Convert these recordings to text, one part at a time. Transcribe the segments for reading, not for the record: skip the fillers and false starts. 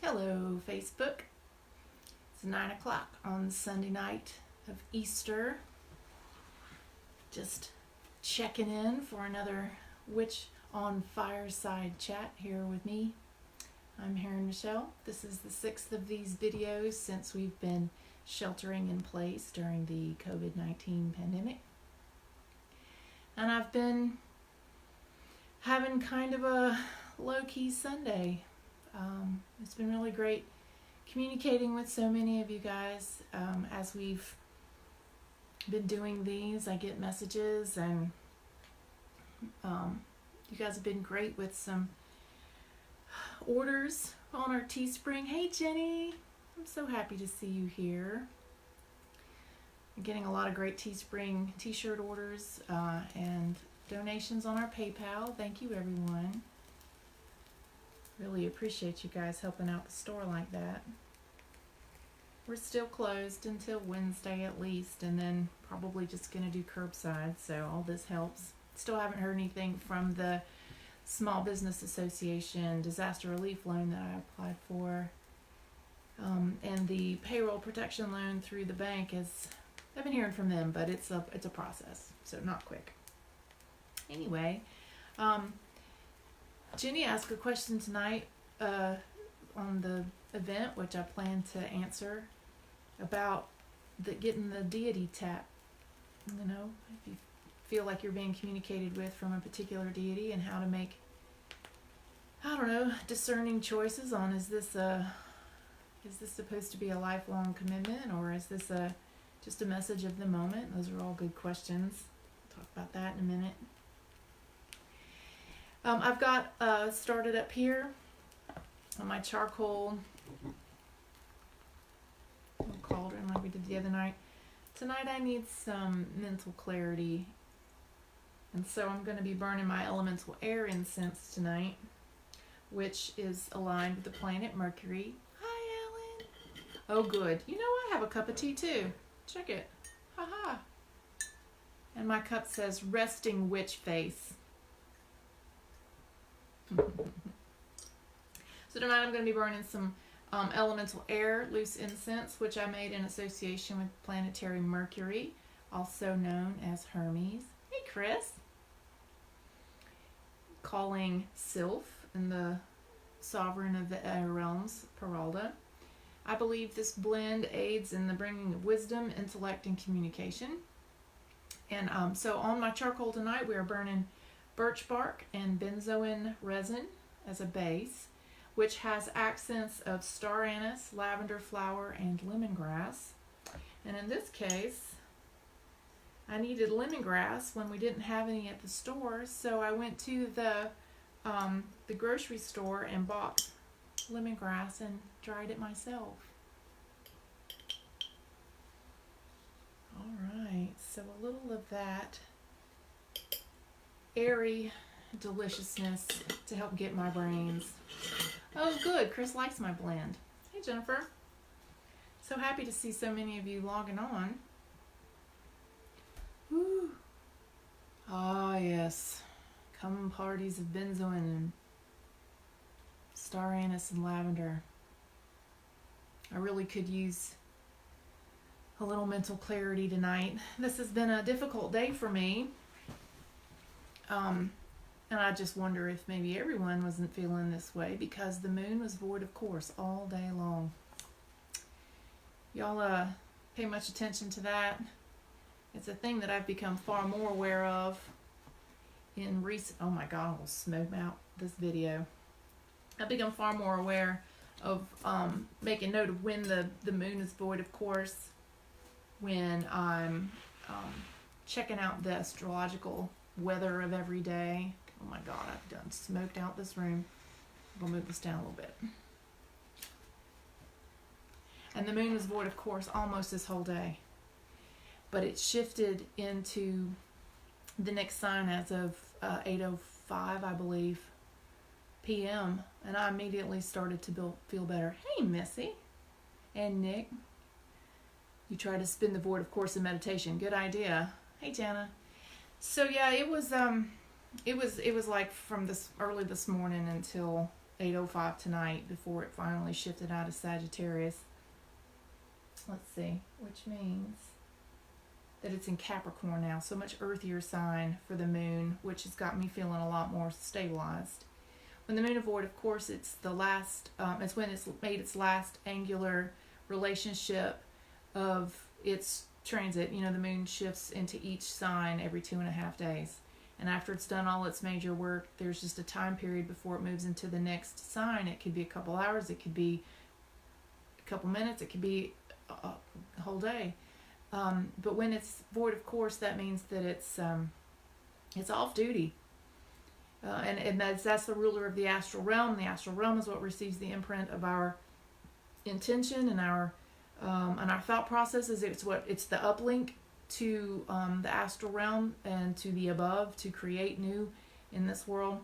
Hello, Facebook. It's 9 o'clock on Sunday night of Easter. Just checking in for another Witch on Fireside chat here with me. I'm Heron Michelle. This is the sixth of these videos since we've been sheltering in place during the COVID-19 pandemic. And I've been having kind of a low-key Sunday. It's been really great communicating with so many of you guys as we've been doing these. I get messages and you guys have been great with some orders on our Teespring. Hey Jenny, I'm so happy to see you here. I'm getting a lot of great Teespring t-shirt orders and donations on our PayPal. Thank you everyone. Really appreciate you guys helping out the store like that. We're still closed until Wednesday at least, and then probably just going to do curbside, so all this helps. Still haven't heard anything from the Small Business Association disaster relief loan that I applied for. And the payroll protection loan through the bank I've been hearing from them, but it's a process, so not quick. Anyway, Jenny asked a question tonight on the event, which I plan to answer, about getting the deity tap. You know, if you feel like you're being communicated with from a particular deity, and how to make, I don't know, discerning choices on is this supposed to be a lifelong commitment, or is this just a message of the moment? Those are all good questions. We'll talk about that in a minute. I've got started up here on my charcoal cauldron like we did the other night. Tonight I need some mental clarity, and so I'm going to be burning my elemental air incense tonight, which is aligned with the planet Mercury. Hi Ellen. Oh good. You know, I have a cup of tea too. Check it. Haha. And my cup says resting witch face. So tonight I'm going to be burning some elemental air loose incense, which I made in association with planetary Mercury, also known as Hermes. Hey Chris. Calling Sylph and the sovereign of the air realms, Peralta. I believe this blend aids in the bringing of wisdom, intellect, and communication. And so on my charcoal tonight we are burning birch bark and benzoin resin as a base, which has accents of star anise, lavender flower, and lemongrass. And in this case, I needed lemongrass when we didn't have any at the store, so I went to the grocery store and bought lemongrass and dried it myself. All right, so a little of that airy deliciousness to help get my brains. Oh good, Chris likes my blend. Hey Jennifer. So happy to see so many of you logging on. Woo. Ah yes. Come parties of benzoin and star anise and lavender. I really could use a little mental clarity tonight. This has been a difficult day for me. And I just wonder if maybe everyone wasn't feeling this way, because the moon was void of course all day long. Y'all pay much attention to that? It's a thing that I've become far more aware of in recent, oh my god, I almost smoked out this video. I've become far more aware of making note of when the moon is void of course, when I'm checking out the astrological weather of every day. Oh my god, I've done smoked out this room. I'm gonna move this down a little bit. And the moon was void of course almost this whole day, but it shifted into the next sign as of 8:05 I believe p.m. and I immediately started to feel better. Hey Missy and Nick, you try to spin the void of course in meditation. Good idea. Hey Jana. So yeah, it was like from this early this morning until 8:05 tonight before it finally shifted out of Sagittarius. Let's see, which means that it's in Capricorn now, so much earthier sign for the moon, which has got me feeling a lot more stabilized. When the moon avoid, of course, it's the last, it's when it's made its last angular relationship of its transit. You know, the moon shifts into each sign every 2.5 days. And after it's done all its major work, there's just a time period before it moves into the next sign. It could be a couple hours, it could be a couple minutes, it could be a whole day. But when it's void of course, that means that it's off duty. And that's the ruler of the astral realm. The astral realm is what receives the imprint of our intention and our thought processes. It's the uplink to the astral realm and to the above to create new in this world.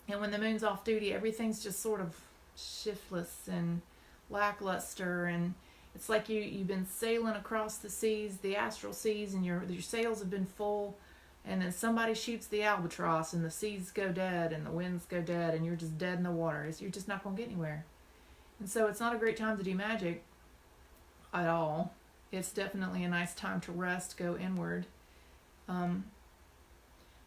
And when the moon's off duty, everything's just sort of shiftless and lackluster, and it's like you've been sailing across the seas, the astral seas, and your sails have been full, and then somebody shoots the albatross and the seas go dead and the winds go dead and you're just dead in the water. You're just not going to get anywhere. And so it's not a great time to do magic at all. It's definitely a nice time to rest, go inward.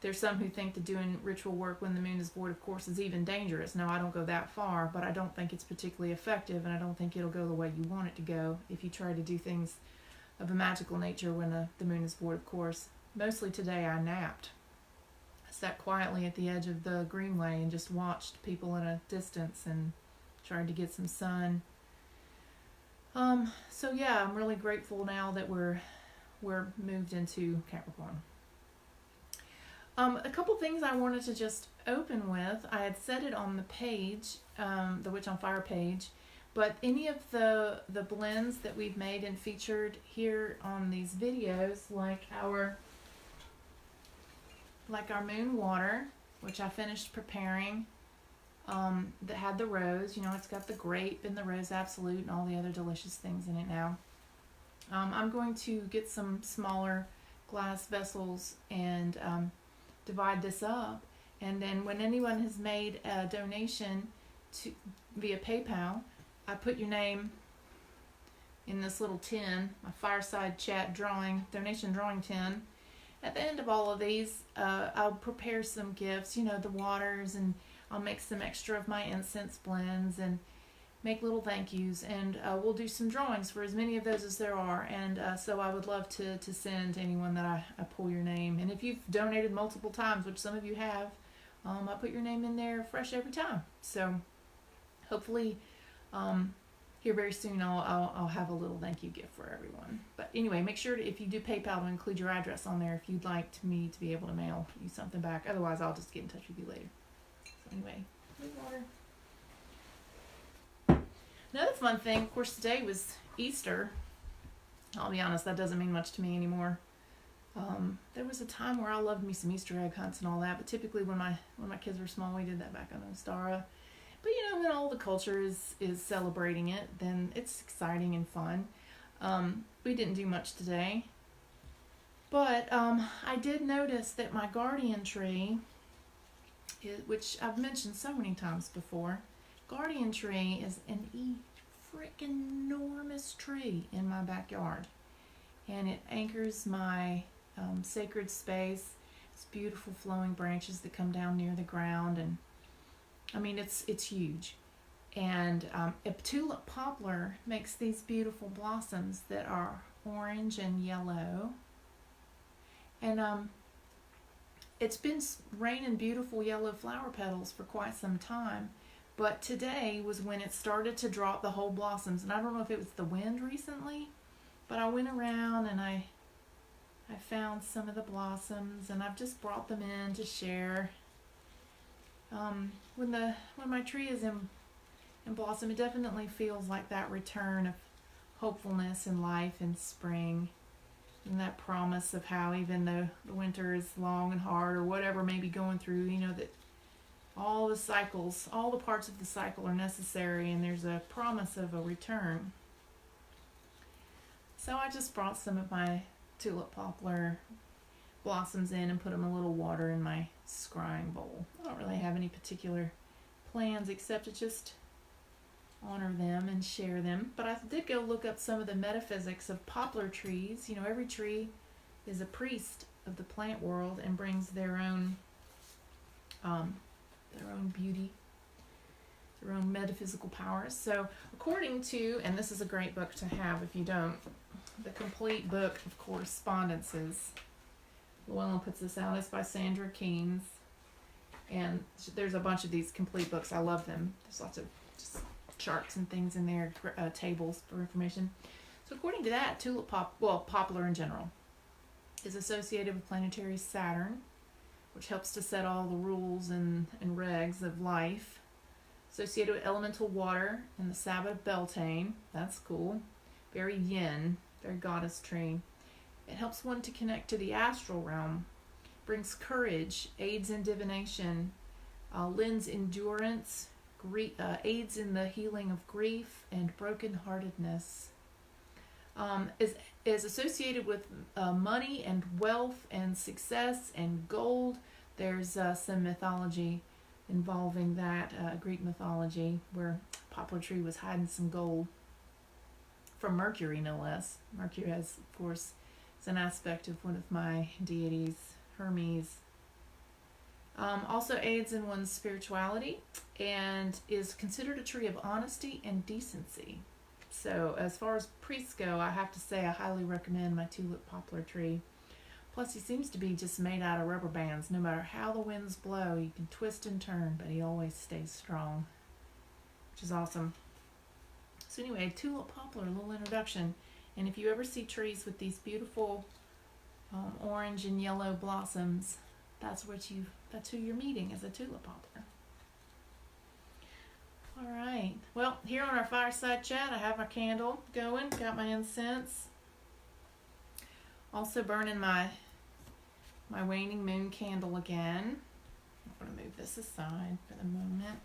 There's some who think that doing ritual work when the moon is void, of course, is even dangerous. No, I don't go that far, but I don't think it's particularly effective, and I don't think it'll go the way you want it to go if you try to do things of a magical nature when the moon is void, of course. Mostly today I napped. I sat quietly at the edge of the greenway and just watched people at a distance and tried to get some sun. So yeah, I'm really grateful now that we're moved into Capricorn. A couple things I wanted to just open with. I had said it on the page, the Witch on Fire page, but any of the blends that we've made and featured here on these videos, like our moon water, which I finished preparing, that had the rose, it's got the grape and the rose absolute and all the other delicious things in it now. I'm going to get some smaller glass vessels and divide this up, and then when anyone has made a donation via PayPal, I put your name in this little tin, my fireside chat donation drawing tin. At the end of all of these, I'll prepare some gifts, the waters, and I'll make some extra of my incense blends and make little thank yous, and we'll do some drawings for as many of those as there are. And so I would love to send to anyone that I pull your name. And if you've donated multiple times, which some of you have, I put your name in there fresh every time. So hopefully here very soon I'll have a little thank you gift for everyone. But anyway, make sure if you do PayPal to include your address on there if you'd like me to be able to mail you something back. Otherwise, I'll just get in touch with you later. So anyway, moon water. Another fun thing, of course, today was Easter. I'll be honest, that doesn't mean much to me anymore. There was a time where I loved me some Easter egg hunts and all that, but typically when my kids were small, we did that back on Ostara. But when all the culture is celebrating it, then it's exciting and fun. We didn't do much today, but I did notice that my guardian tree, which I've mentioned so many times before, guardian tree is an freaking enormous tree in my backyard, and it anchors my sacred space. It's beautiful flowing branches that come down near the ground, and I mean it's huge. And a Tulip Poplar makes these beautiful blossoms that are orange and yellow, and it's been raining beautiful yellow flower petals for quite some time. But today was when it started to drop the whole blossoms. And I don't know if it was the wind recently, but I went around and I found some of the blossoms, and I've just brought them in to share. When my tree is in blossom, it definitely feels like that return of hopefulness and life in spring, and that promise of how even though the winter is long and hard or whatever may be going through, that all the cycles, all the parts of the cycle are necessary, and there's a promise of a return. So I just brought some of my Tulip Poplar blossoms in and put them in a little water in my scrying bowl. I don't really have any particular plans except to just honor them and share them. But I did go look up some of the metaphysics of poplar trees. You know, every tree is a priest of the plant world and brings their own beauty, their own metaphysical powers. So according to, and this is a great book to have if you don't, the complete book of correspondences. Llewellyn puts this out. It's by Sandra Keynes. And there's a bunch of these complete books. I love them. There's lots of just charts and things in there, tables for information. So according to that, poplar in general, is associated with planetary Saturn, which helps to set all the rules and regs of life. Associated with elemental water and the Sabbath Beltane. That's cool. Very yin, very goddess tree. It helps one to connect to the astral realm. Brings courage, aids in divination, lends endurance, aids in the healing of grief and brokenheartedness. Is associated with money and wealth and success and gold. There's some mythology involving that, Greek mythology, where poplar tree was hiding some gold from Mercury, no less. Mercury has, of course, is an aspect of one of my deities, Hermes. Also aids in one's spirituality and is considered a tree of honesty and decency. So as far as priests go, I have to say I highly recommend my Tulip Poplar tree. Plus he seems to be just made out of rubber bands. No matter how the winds blow, he can twist and turn, but he always stays strong, which is awesome. So anyway, Tulip Poplar, a little introduction. And if you ever see trees with these beautiful orange and yellow blossoms, that's who you're meeting, is a tulip poplar. All right. Well, here on our fireside chat, I have my candle going, got my incense. Also burning my waning moon candle again. I'm going to move this aside for the moment.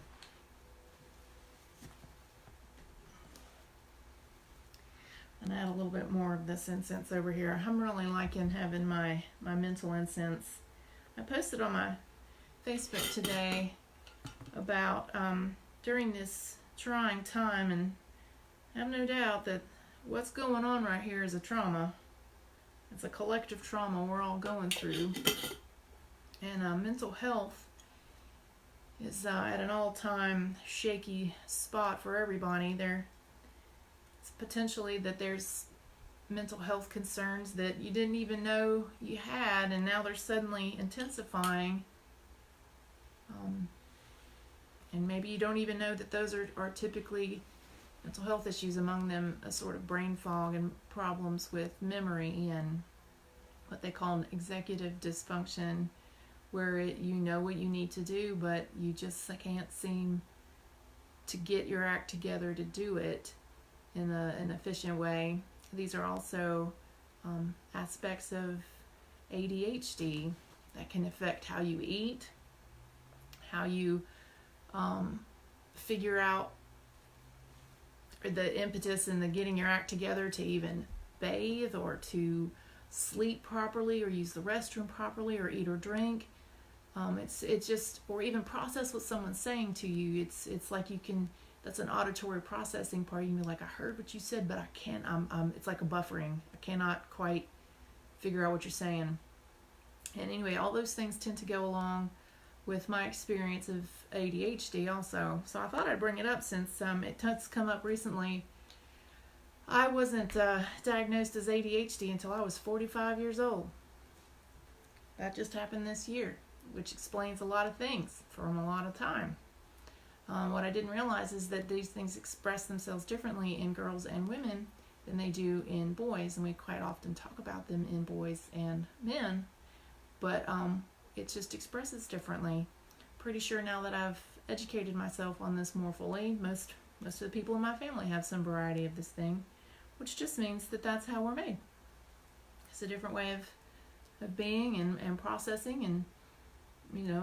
And add a little bit more of this incense over here. I'm really liking having my mental incense. I posted on my Facebook today about during this trying time, and I have no doubt that what's going on right here is a trauma. It's a collective trauma we're all going through. And mental health is at an all-time shaky spot for everybody. It's potentially that there's mental health concerns that you didn't even know you had, and now they're suddenly intensifying. And maybe you don't even know that those are typically mental health issues, among them a sort of brain fog and problems with memory and what they call an executive dysfunction, where you know what you need to do, but you just can't seem to get your act together to do it in an efficient way. These are also aspects of ADHD that can affect how you eat, how you figure out the impetus and the getting your act together to even bathe or to sleep properly or use the restroom properly or eat or drink. It's just, or even process what someone's saying to you. It's like you can, that's an auditory processing part. You can be like, I heard what you said, but I can't, it's like a buffering. I cannot quite figure out what you're saying. And anyway, all those things tend to go along with my experience of ADHD also. So I thought I'd bring it up since it's come up recently. I wasn't diagnosed as ADHD until I was 45 years old. That just happened this year, which explains a lot of things from a lot of time. What I didn't realize is that these things express themselves differently in girls and women than they do in boys, and we quite often talk about them in boys and men, but it just expresses differently. Pretty sure now that I've educated myself on this more fully, most of the people in my family have some variety of this thing, which just means that that's how we're made. It's a different way of being and processing, and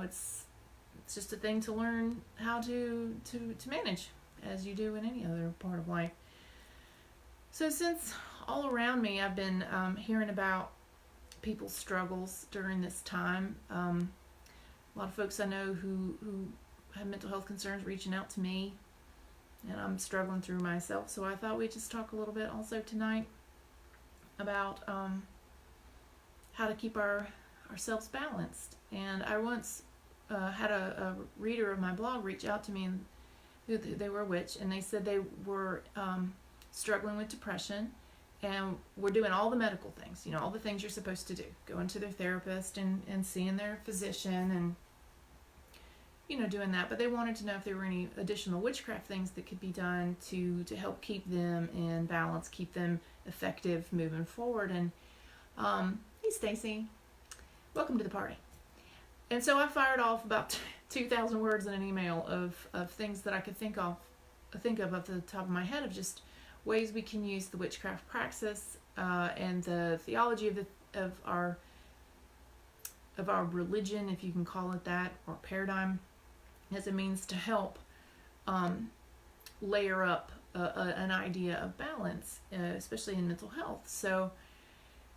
it's just a thing to learn how to manage, as you do in any other part of life. So since all around me I've been hearing about people's struggles during this time, a lot of folks I know who have mental health concerns reaching out to me, and I'm struggling through myself. So I thought we'd just talk a little bit also tonight about how to keep ourselves balanced. And I once had a reader of my blog reach out to me, and they were a witch, and they said they were struggling with depression, and were doing all the medical things, all the things you're supposed to do, going to their therapist and seeing their physician and doing that. But they wanted to know if there were any additional witchcraft things that could be done to help keep them in balance, keep them effective moving forward. And hey Stacy, welcome to the party. And so I fired off about 2,000 words in an email of things that I could think of off the top of my head, of just ways we can use the witchcraft praxis and the theology of our religion, if you can call it that, or paradigm, as a means to help layer up an idea of balance, especially in mental health. So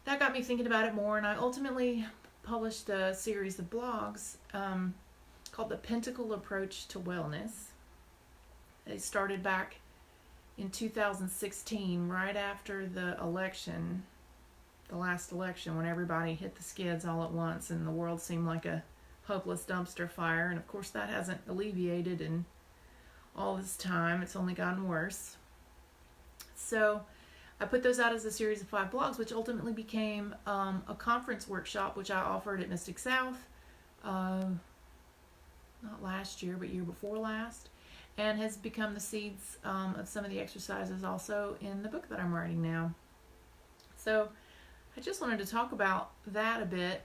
that got me thinking about it more, and I ultimately published a series of blogs called the Pentacle Approach to Wellness. They started back in 2016, right after the election, the last election, when everybody hit the skids all at once and the world seemed like a hopeless dumpster fire. And of course that hasn't alleviated in all this time. It's only gotten worse. So I put those out as a series of 5 blogs, which ultimately became a conference workshop, which I offered at Mystic South, not last year, but year before last, and has become the seeds of some of the exercises also in the book that I'm writing now. So I just wanted to talk about that a bit,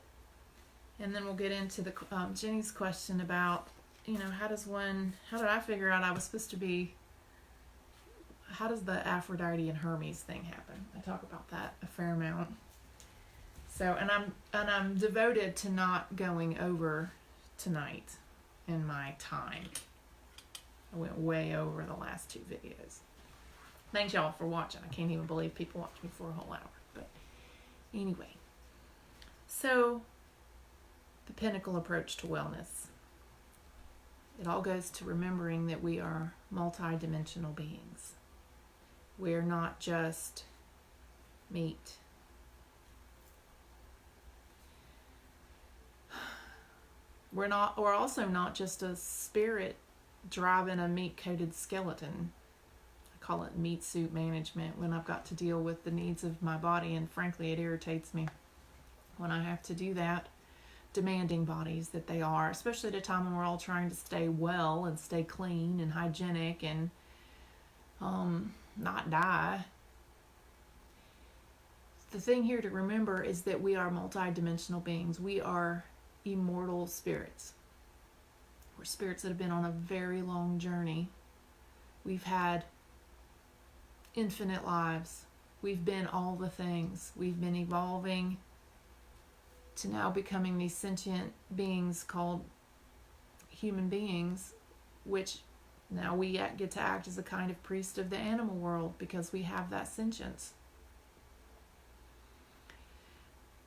and then we'll get into the Jenny's question about, how did I figure out I was supposed to be, how does the Aphrodite and Hermes thing happen? I talk about that a fair amount. So, and I'm devoted to not going over tonight in my time. I went way over the last 2 videos. Thanks y'all for watching. I can't even believe people watched me for a whole hour. But anyway, so the Pentacle Approach to Wellness. It all goes to remembering that we are multi-dimensional beings. We're not just meat. We're also not just a spirit driving a meat-coated skeleton. I call it meat suit management when I've got to deal with the needs of my body, and frankly it irritates me when I have to do that. Demanding bodies that they are, especially at a time when we're all trying to stay well and stay clean and hygienic and not die. The thing here to remember is that we are multi-dimensional beings. We are immortal spirits. We're spirits that have been on a very long journey. We've had infinite lives. We've been all the things. We've been evolving to now becoming these sentient beings called human beings, which now we get to act as a kind of priest of the animal world because we have that sentience.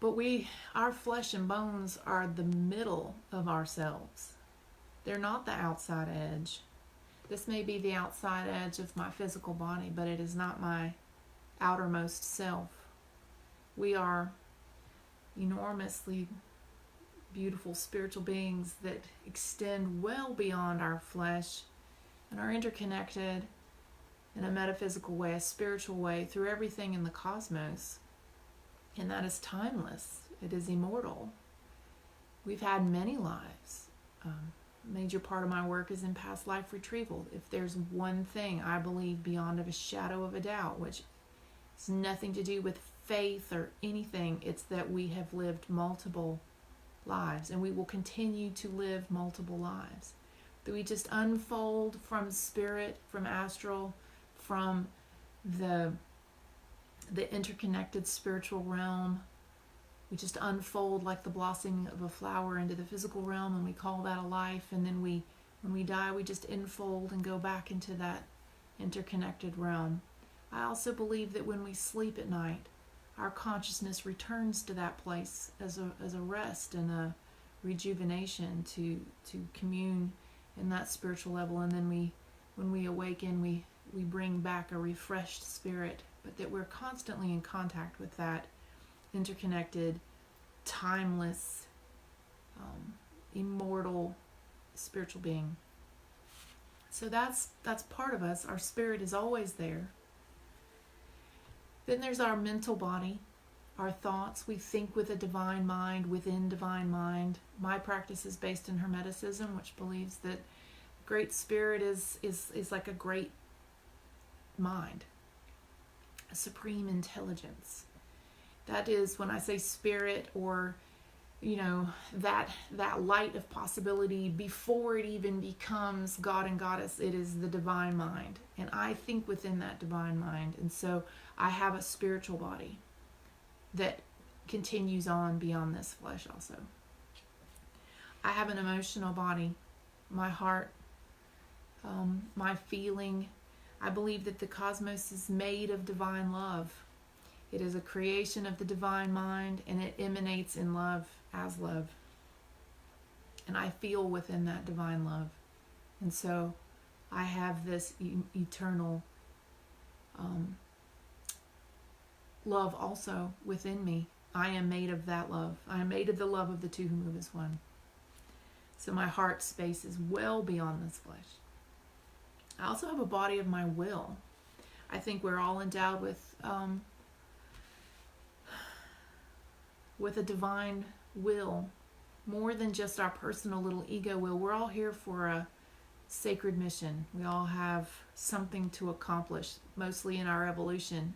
But our flesh and bones are the middle of ourselves. They're not the outside edge. This may be the outside edge of my physical body, but it is not my outermost self. We are enormously beautiful spiritual beings that extend well beyond our flesh and are interconnected in a metaphysical way, a spiritual way, through everything in the cosmos. And that is timeless. It is immortal. We've had many lives. A major part of my work is in past life retrieval. If there's one thing I believe beyond a shadow of a doubt, which has nothing to do with faith or anything, it's that we have lived multiple lives and we will continue to live multiple lives. That we just unfold from spirit, from astral, from the interconnected spiritual realm. We just unfold like the blossoming of a flower into the physical realm, and we call that a life. And then when we die, we just enfold and go back into that interconnected realm. I also believe that when we sleep at night, our consciousness returns to that place as a rest and a rejuvenation to commune in that spiritual level, and then when we awaken, we bring back a refreshed spirit, but that we're constantly in contact with that interconnected, timeless, immortal spiritual being. So that's part of us. Our spirit is always there. Then there's our mental body, our thoughts. We think with a divine mind, within divine mind. My practice is based in Hermeticism, which believes that great spirit is like a great mind, a supreme intelligence. That is, when I say spirit, or that light of possibility, before it even becomes God and Goddess, it is the divine mind, and I think within that divine mind. And so I have a spiritual body that continues on beyond this flesh also. I have an emotional body, my heart, my feeling. I believe that the cosmos is made of divine love. It is a creation of the divine mind, and it emanates in love as love. And I feel within that divine love. And so I have this eternal love also within me. I am made of that love. I am made of the love of the two who move as one. So my heart space is well beyond this flesh. I also have a body of my will. I think we're all endowed with a divine will, more than just our personal little ego will. We're all here for a sacred mission. We all have something to accomplish, mostly in our evolution.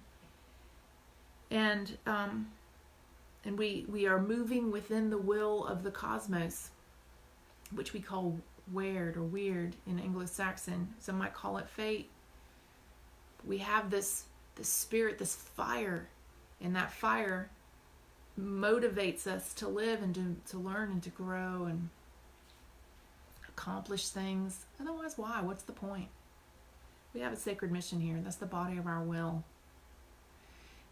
And we are moving within the will of the cosmos, which we call weird or weird in Anglo-Saxon. Some might call it fate. We have this spirit, this fire, and that fire motivates us to live and to learn and to grow and accomplish things. Otherwise, why? What's the point? We have a sacred mission here, and that's the body of our will.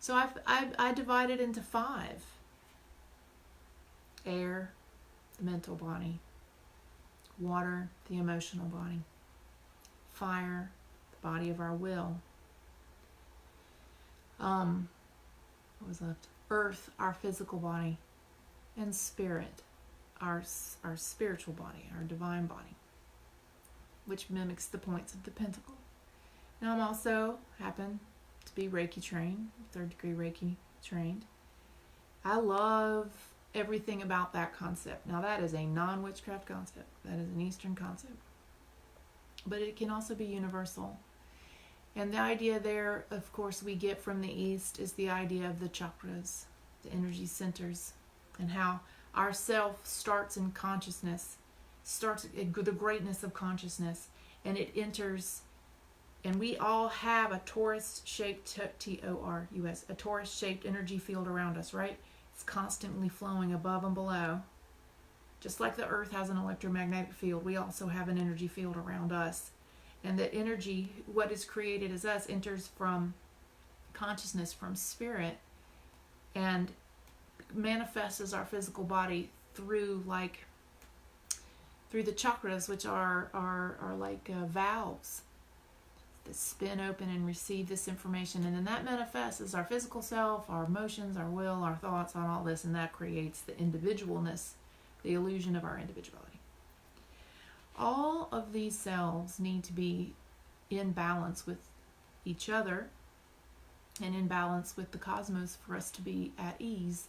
So I divide it into 5. Air, the mental body. Water, the emotional body. Fire, the body of our will. What was left? Earth, our physical body. And spirit, our spiritual body, our divine body, which mimics the points of the pentacle. Now I'm also happen to be Reiki trained, 3rd degree Reiki trained. I love everything about that concept. Now that is a non-witchcraft concept. That is an Eastern concept. But it can also be universal. And the idea there, of course, we get from the East is the idea of the chakras, the energy centers, and how our self starts in consciousness, starts at the greatness of consciousness, and it enters, and we all have a torus-shaped, T-O-R-U-S, a torus-shaped energy field around us, right? It's constantly flowing above and below. Just like the earth has an electromagnetic field, we also have an energy field around us. And that energy, what is created as us, enters from consciousness, from spirit, and manifests as our physical body through the chakras, which are like valves that spin open and receive this information. And then that manifests as our physical self, our emotions, our will, our thoughts on all this, and that creates the individualness, the illusion of our individuality. All of these selves need to be in balance with each other and in balance with the cosmos for us to be at ease.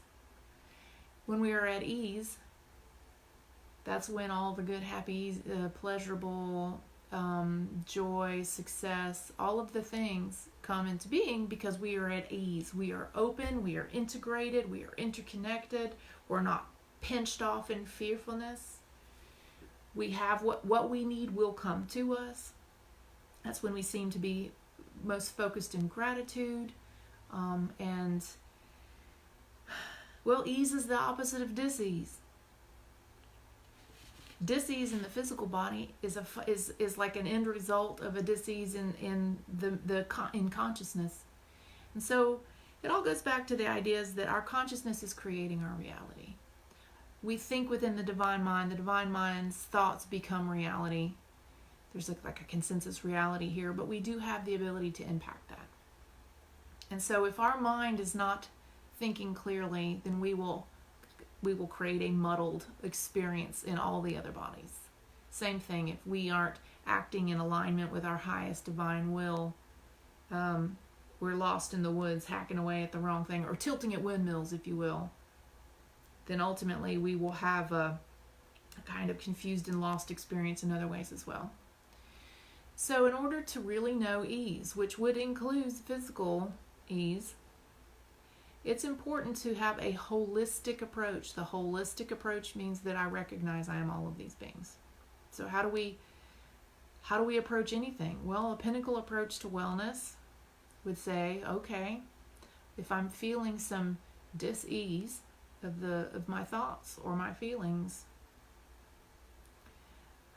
When we are at ease, that's when all the good, happy, pleasurable, joy, success, all of the things come into being, because we are at ease. We are open, we are integrated, we are interconnected, we're not pinched off in fearfulness. We have what we need will come to us. That's when we seem to be most focused in gratitude. And, well, ease is the opposite of dis-ease. Dis-ease in the physical body is like an end result of a dis-ease in consciousness. And so it all goes back to the ideas that our consciousness is creating our reality. We think within the divine mind. The divine mind's thoughts become reality. there's like a consensus reality here, but we do have the ability to impact that. And so if our mind is not thinking clearly, then we will create a muddled experience in all the other bodies. Same thing, if we aren't acting in alignment with our highest divine will, we're lost in the woods hacking away at the wrong thing, or tilting at windmills, if you will, then ultimately we will have a kind of confused and lost experience in other ways as well. So in order to really know ease, which would include physical ease, it's important to have a holistic approach. The holistic approach means that I recognize I am all of these beings. So how do we approach anything? Well, a Pentacle approach to wellness would say, okay, if I'm feeling some dis-ease of my thoughts or my feelings,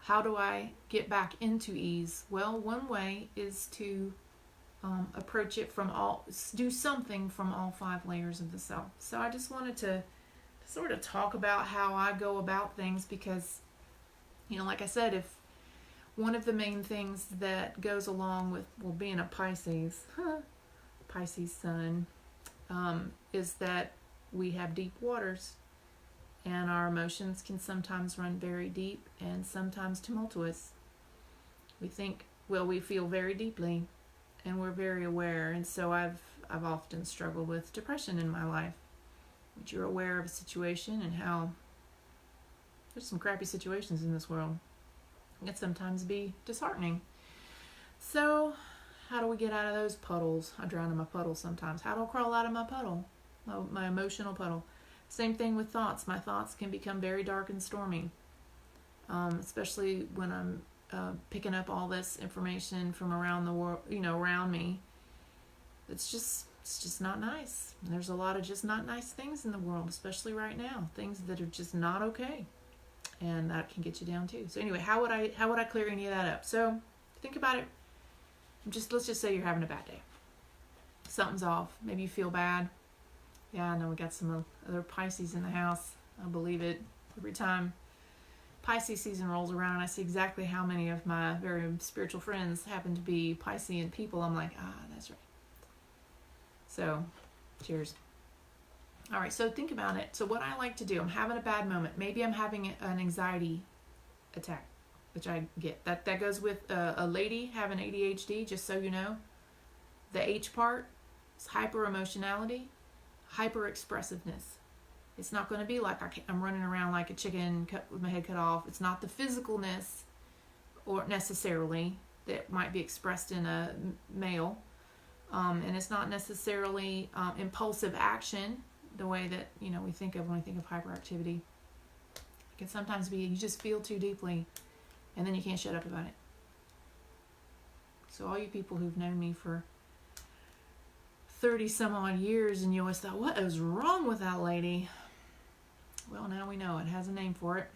how do I get back into ease? Well, one way is to approach it do something from all 5 layers of the self. So I just wanted to sort of talk about how I go about things, because, like I said, if one of the main things that goes along with, being a Pisces sun, is that we have deep waters, and our emotions can sometimes run very deep and sometimes tumultuous. We feel very deeply, and we're very aware. And so I've often struggled with depression in my life. But you're aware of a situation and how there's some crappy situations in this world. It can sometimes be disheartening. So how do we get out of those puddles? I drown in my puddle sometimes. How do I crawl out of my puddle? My emotional puddle. Same thing with thoughts. My thoughts can become very dark and stormy, especially when I'm picking up all this information from around the world, around me. It's just not nice. There's a lot of just not nice things in the world, especially right now. Things that are just not okay, and that can get you down too. So anyway, how would I clear any of that up? So think about it. Let's just say you're having a bad day. Something's off. Maybe you feel bad. Yeah, I know we got some other Pisces in the house. I believe it. Every time Pisces season rolls around and I see exactly how many of my very spiritual friends happen to be Piscean people, I'm like, that's right. So, cheers. All right, so think about it. So what I like to do, I'm having a bad moment. Maybe I'm having an anxiety attack, which I get. That goes with a lady having ADHD, just so you know. The H part is hyper-emotionality, hyper-expressiveness. It's not going to be like I'm running around like a chicken with my head cut off. It's not the physicalness or necessarily that might be expressed in a male. And it's not necessarily impulsive action the way that we think of when we think of hyperactivity. It can sometimes be you just feel too deeply and then you can't shut up about it. So all you people who've known me for 30 some odd years and you always thought, what is wrong with that lady? Well, now we know. It has a name for it.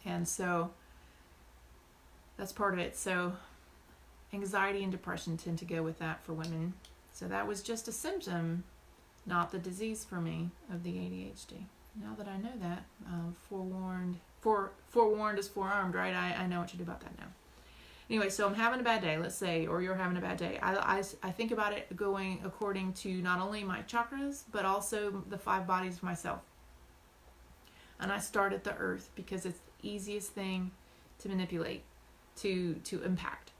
And so that's part of it. So anxiety and depression tend to go with that for women. So that was just a symptom, not the disease for me of the ADHD. Now that I know that, forewarned is forearmed, right? I know what to do about that now. Anyway, so I'm having a bad day, let's say, or you're having a bad day. I think about it going according to not only my chakras, but also the 5 bodies of myself. And I start at the earth because it's the easiest thing to manipulate, to impact.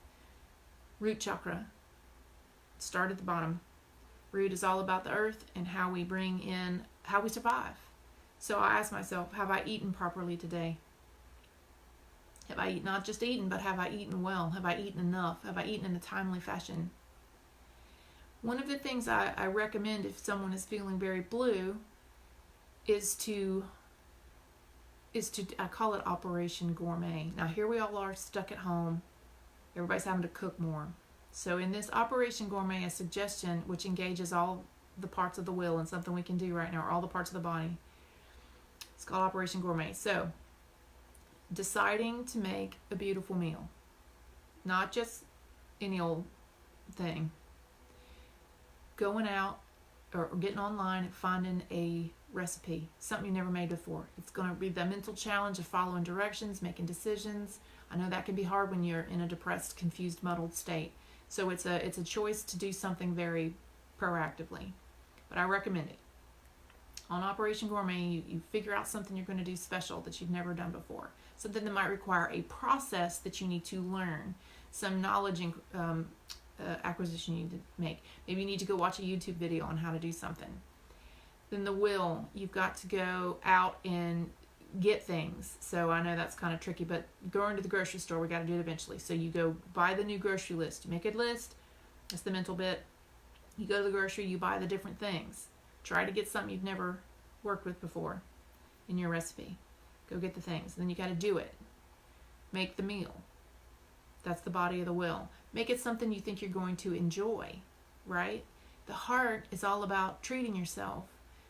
Root chakra. Start at the bottom. Root is all about the earth and how we survive. So I ask myself, have I eaten properly today? Have I not just eaten, but have I eaten well? Have I eaten enough? Have I eaten in a timely fashion? One of the things I recommend if someone is feeling very blue is to I call it Operation Gourmet. Now here we all are stuck at home. Everybody's having to cook more. So in this Operation Gourmet, a suggestion which engages all the parts of the will and something we can do right now, or all the parts of the body. It's called Operation Gourmet. So deciding to make a beautiful meal, not just any old thing. Going out or getting online and finding a recipe, something you never made before. It's going to be the mental challenge of following directions, making decisions. I know that can be hard when you're in a depressed, confused, muddled state. So it's a choice to do something very proactively. But I recommend it. On Operation Gourmet, you figure out something you're going to do special that you've never done before. Something that might require a process that you need to learn, some knowledge and acquisition you need to make. Maybe you need to go watch a YouTube video on how to do something. Then the will, you've got to go out and get things. So I know that's kind of tricky, but going to the grocery store, we got to do it eventually. So you go buy the new grocery list. You make a list. That's the mental bit. You go to the grocery, you buy the different things. Try to get something you've never worked with before in your recipe. Go get the things. Then you got to do it. Make the meal. That's the body of the will. Make it something you think you're going to enjoy, right? The heart is all about treating yourself,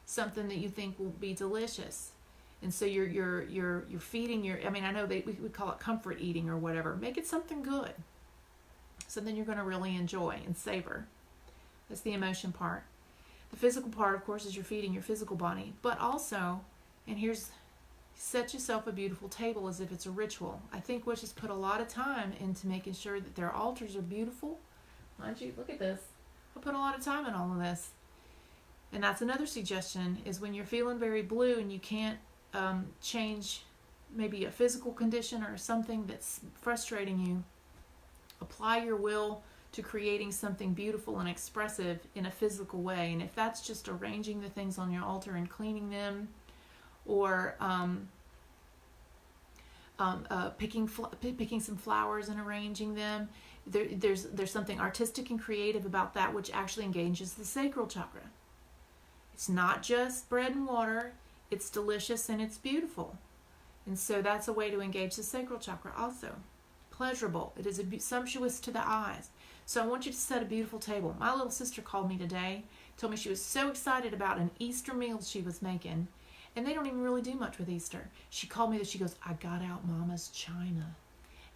something that you think will be delicious. And so you're feeding your, I mean, I know we call it comfort eating or whatever. Make it something good. Something you're going to really enjoy and savor. That's the emotion part. The physical part, of course, is you're feeding your physical body. But also, and here's, set yourself a beautiful table as if it's a ritual. I think witches put a lot of time into making sure that their altars are beautiful. Mind you, look at this. I put a lot of time in all of this. And that's another suggestion, is when you're feeling very blue and you can't change maybe a physical condition or something that's frustrating you, apply your will to creating something beautiful and expressive in a physical way. And if that's just arranging the things on your altar and cleaning them, or picking some flowers and arranging them, there's something artistic and creative about that, which actually engages the sacral chakra. It's not just bread and water. It's delicious and it's beautiful. And so that's a way to engage the sacral chakra also. Pleasurable. It is sumptuous to the eyes. So I want you to set a beautiful table. My little sister called me today, told me she was so excited about an Easter meal she was making. And they don't even really do much with Easter. She called me that she goes, I got out Mama's china.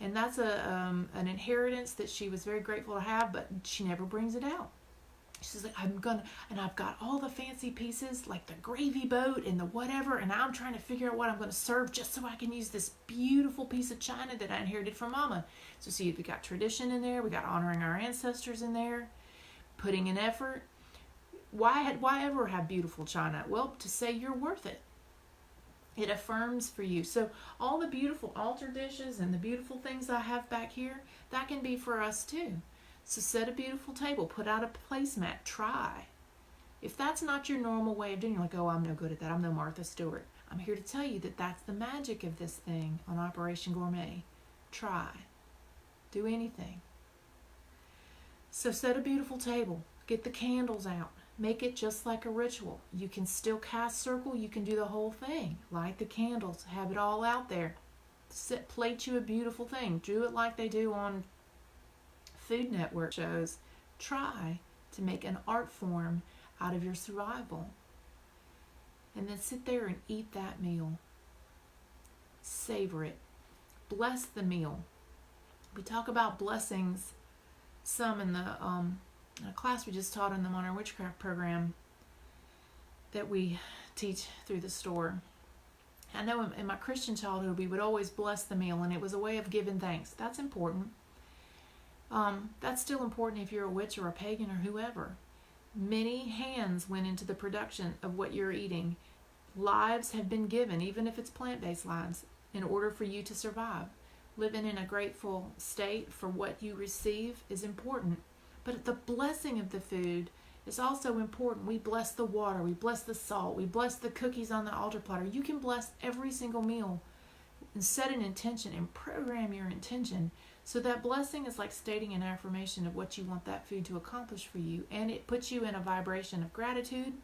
And that's an inheritance that she was very grateful to have, but she never brings it out. She's like, and I've got all the fancy pieces, like the gravy boat and the whatever, and I'm trying to figure out what I'm going to serve just so I can use this beautiful piece of china that I inherited from Mama. So see, we got tradition in there, we got honoring our ancestors in there, putting in effort. Why ever have beautiful china? Well, to say you're worth it. It affirms for you. So all the beautiful altar dishes and the beautiful things I have back here, that can be for us too. So set a beautiful table, put out a placemat, try. If that's not your normal way of doing it, you're like, oh, I'm no good at that, I'm no Martha Stewart. I'm here to tell you that that's the magic of this thing on Operation Gourmet. Try. Do anything. So set a beautiful table, get the candles out, make it just like a ritual. You can still cast circle, you can do the whole thing. Light the candles, have it all out there. Plate you a beautiful thing. Do it like they do on Food Network shows. Try to make an art form out of your survival. And then sit there and eat that meal. Savor it. Bless the meal. We talk about blessings some in a class we just taught in the Modern Witchcraft program that we teach through the store. I know in my Christian childhood we would always bless the meal, and it was a way of giving thanks. That's important. That's still important if you're a witch or a pagan or whoever. Many hands went into the production of what you're eating. Lives have been given, even if it's plant-based lives, in order for you to survive. Living in a grateful state for what you receive is important. But the blessing of the food is also important. We bless the water, we bless the salt, we bless the cookies on the altar platter. You can bless every single meal and set an intention and program your intention. So that blessing is like stating an affirmation of what you want that food to accomplish for you. And it puts you in a vibration of gratitude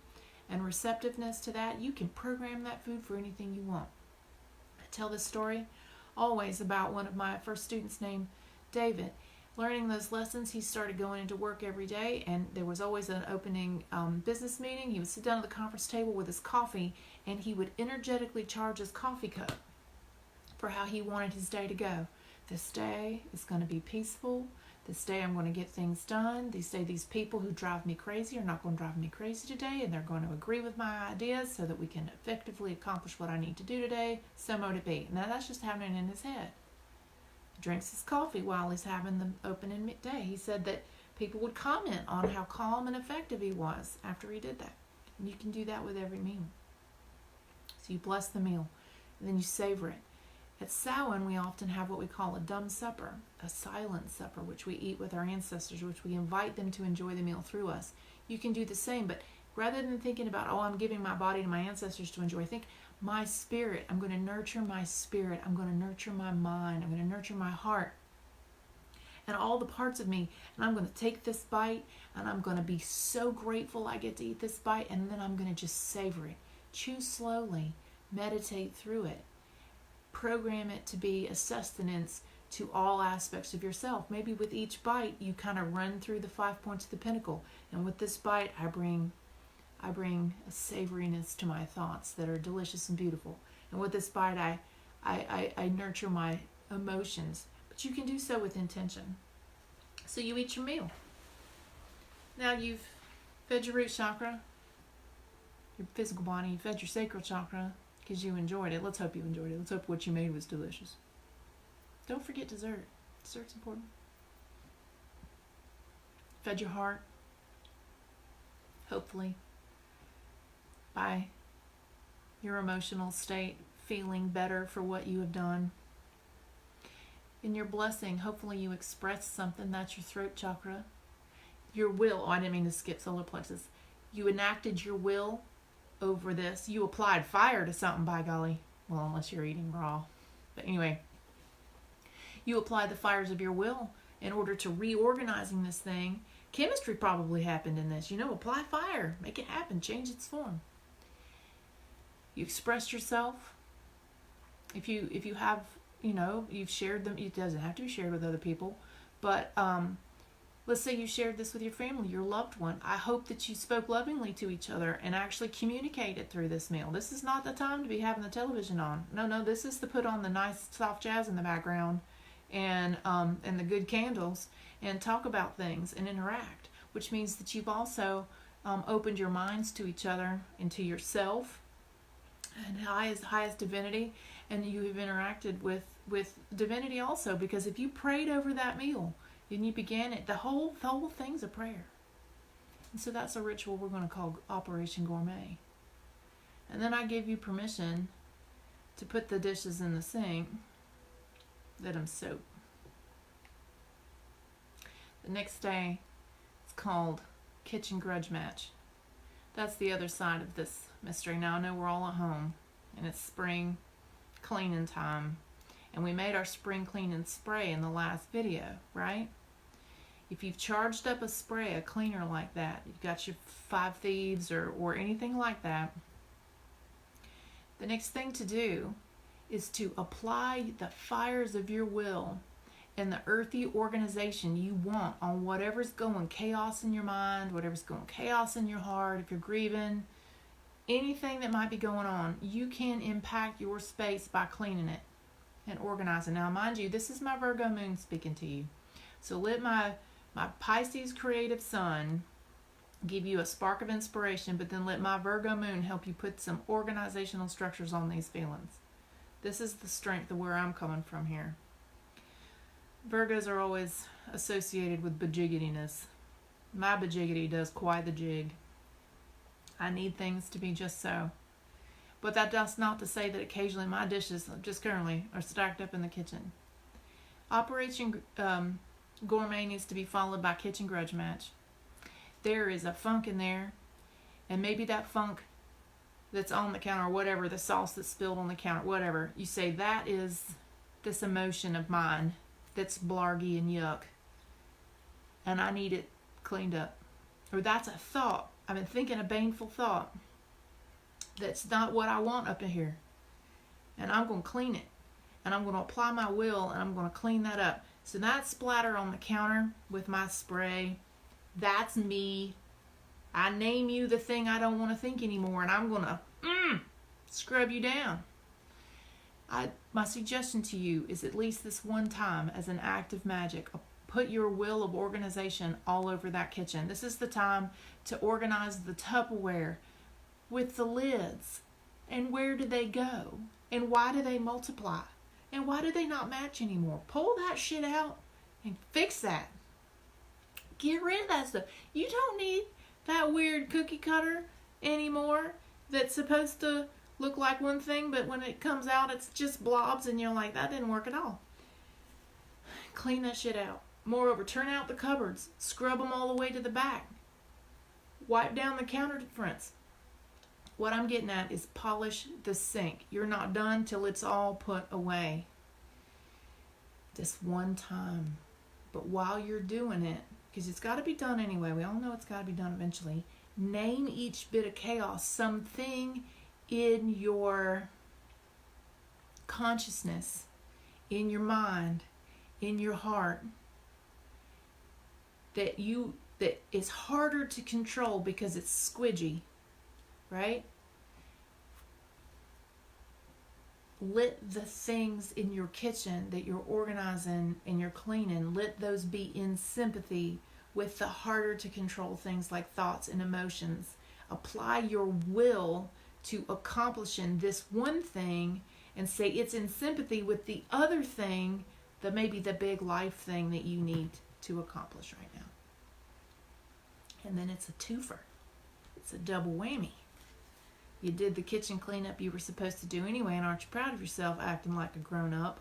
and receptiveness to that. You can program that food for anything you want. I tell this story always about one of my first students named David. Learning those lessons, he started going into work every day, and there was always an opening business meeting. He would sit down at the conference table with his coffee, and he would energetically charge his coffee cup for how he wanted his day to go. This day is going to be peaceful. This day I'm going to get things done. These people who drive me crazy are not going to drive me crazy today, and they're going to agree with my ideas so that we can effectively accomplish what I need to do today. So mote it be. Now that's just happening in his head. He drinks his coffee while he's having the opening day. He said that people would comment on how calm and effective he was after he did that. And you can do that with every meal. So you bless the meal, and then you savor it. At Samhain, we often have what we call a dumb supper, a silent supper, which we eat with our ancestors, which we invite them to enjoy the meal through us. You can do the same, but rather than thinking about, oh, I'm giving my body to my ancestors to enjoy, think, my spirit, I'm going to nurture my spirit, I'm going to nurture my mind, I'm going to nurture my heart, and all the parts of me, and I'm going to take this bite, and I'm going to be so grateful I get to eat this bite, and then I'm going to just savor it. Chew slowly, meditate through it. Program it to be a sustenance to all aspects of yourself. Maybe with each bite, you kind of run through the 5 points of the Pentacle. And with this bite, I bring a savoriness to my thoughts that are delicious and beautiful. And with this bite, I nurture my emotions. But you can do so with intention. So you eat your meal. Now you've fed your root chakra, your physical body, you fed your sacral chakra, because you enjoyed it. Let's hope you enjoyed it. Let's hope what you made was delicious. Don't forget dessert. Dessert's important. Fed your heart, hopefully, by your emotional state, feeling better for what you have done. In your blessing, hopefully you expressed something. That's your throat chakra. Your will. Oh, I didn't mean to skip solar plexus. You enacted your will over this. You applied fire to something, by golly. Well, unless you're eating raw. But anyway, you applied the fires of your will in order to reorganizing this thing. Chemistry probably happened in this. Apply fire. Make it happen. Change its form. You expressed yourself. If you have, you've shared them. It doesn't have to be shared with other people. But let's say you shared this with your family, your loved one. I hope that you spoke lovingly to each other and actually communicated through this meal. This is not the time to be having the television on. No, this is to put on the nice soft jazz in the background and the good candles and talk about things and interact, which means that you've also opened your minds to each other and to yourself and highest divinity, and you have interacted with divinity also, because if you prayed over that meal, and you began it, the whole thing's a prayer. And so that's a ritual we're going to call Operation Gourmet. And then I give you permission to put the dishes in the sink, let them soak. The next day, it's called Kitchen Grudge Match. That's the other side of this mystery. Now I know we're all at home, and it's spring cleaning time. And we made our spring cleaning spray in the last video, right? If you've charged up a spray, a cleaner like that, you've got your 5 Thieves or anything like that, the next thing to do is to apply the fires of your will and the earthy organization you want on whatever's going chaos in your mind, whatever's going chaos in your heart, if you're grieving, anything that might be going on, you can impact your space by cleaning it and organizing. Now, mind you, this is my Virgo moon speaking to you. So let my Pisces creative sun give you a spark of inspiration, but then let my Virgo moon help you put some organizational structures on these feelings. This is the strength of where I'm coming from here. Virgos are always associated with bajiggitiness. My bajiggity does quite the jig. I need things to be just so. But that's not to say that occasionally my dishes, just currently, are stacked up in the kitchen. Operation Gourmet needs to be followed by Kitchen Grudge Match. There is a funk in there, and maybe that funk that's on the counter, or whatever, the sauce that's spilled on the counter, whatever, you say that is this emotion of mine that's blargy and yuck, and I need it cleaned up. Or that's a thought. I've been thinking a baneful thought that's not what I want up in here, and I'm going to clean it, and I'm going to apply my will, and I'm going to clean that up. So that splatter on the counter with my spray, that's me. I name you the thing I don't want to think anymore, and I'm going to scrub you down. My suggestion to you is at least this one time, as an act of magic, put your will of organization all over that kitchen. This is the time to organize the Tupperware with the lids. And where do they go? And why do they multiply? And why do they not match anymore? Pull that shit out and fix that. Get rid of that stuff. You don't need that weird cookie cutter anymore that's supposed to look like one thing, but when it comes out, it's just blobs, and you're like, that didn't work at all. Clean that shit out. Moreover, turn out the cupboards. Scrub them all the way to the back. Wipe down the counter fronts. What I'm getting at is polish the sink. You're not done till it's all put away. Just one time. But while you're doing it, because it's got to be done anyway, we all know it's got to be done eventually, name each bit of chaos something in your consciousness, in your mind, in your heart, that is harder to control because it's squidgy, right? Let the things in your kitchen that you're organizing and you're cleaning, let those be in sympathy with the harder to control things like thoughts and emotions. Apply your will to accomplishing this one thing and say it's in sympathy with the other thing, that maybe the big life thing that you need to accomplish right now. And then it's a twofer. It's a double whammy. You did the kitchen cleanup you were supposed to do anyway, and aren't you proud of yourself acting like a grown-up?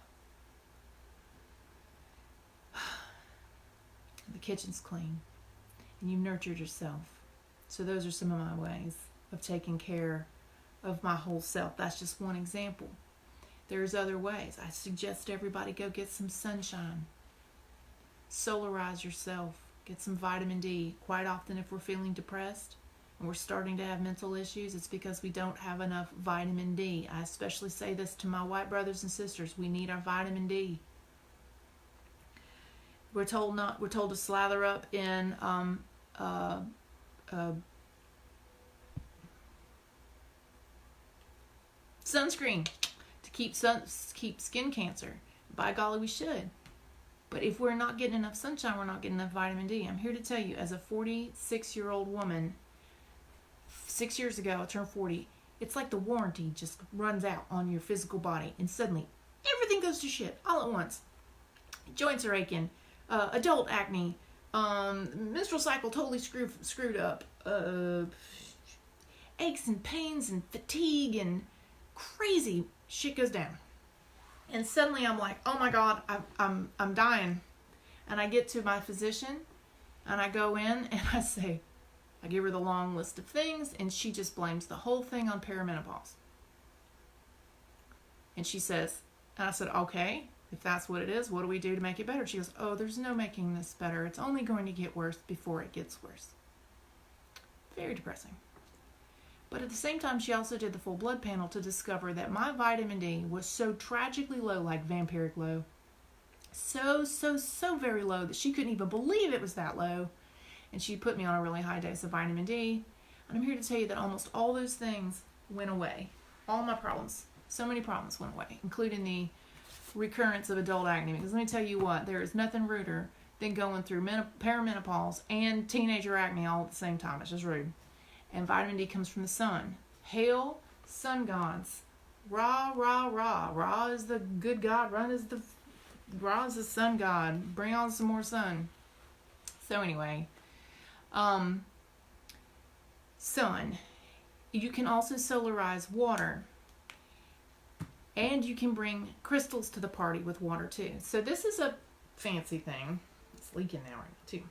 The kitchen's clean, and you've nurtured yourself. So those are some of my ways of taking care of my whole self. That's just one example. There's other ways. I suggest everybody go get some sunshine. Solarize yourself. Get some vitamin D. Quite often if we're feeling depressed and we're starting to have mental issues, it's because we don't have enough vitamin D. I especially say this to my white brothers and sisters. We need our vitamin D. We're told to slather up in sunscreen to keep skin cancer. By golly, we should. But if we're not getting enough sunshine, we're not getting enough vitamin D. I'm here to tell you, as a 46-year-old woman, 6 years ago, I turned 40, it's like the warranty just runs out on your physical body, and suddenly everything goes to shit all at once. Joints are aching, adult acne, menstrual cycle totally screwed up, aches and pains and fatigue and crazy shit goes down. And suddenly I'm like, oh my God, I'm dying. And I get to my physician and I go in and I give her the long list of things, and she just blames the whole thing on perimenopause. And she says, and I said, okay, if that's what it is, what do we do to make it better? She goes, oh, there's no making this better. It's only going to get worse before it gets worse. Very depressing. But at the same time, she also did the full blood panel to discover that my vitamin D was so tragically low, like vampiric low. So very low that she couldn't even believe it was that low. And she put me on a really high dose of vitamin D. And I'm here to tell you that almost all those things went away. All my problems, so many problems went away, including the recurrence of adult acne. Because let me tell you what, there is nothing ruder than going through perimenopause and teenager acne all at the same time. It's just rude. And vitamin D comes from the sun. Hail, sun gods. Ra, ra, ra. Ra is the good god. Ra is the sun god. Bring on some more sun. So anyway, sun. You can also solarize water. And you can bring crystals to the party with water too. So this is a fancy thing. It's leaking now right now too.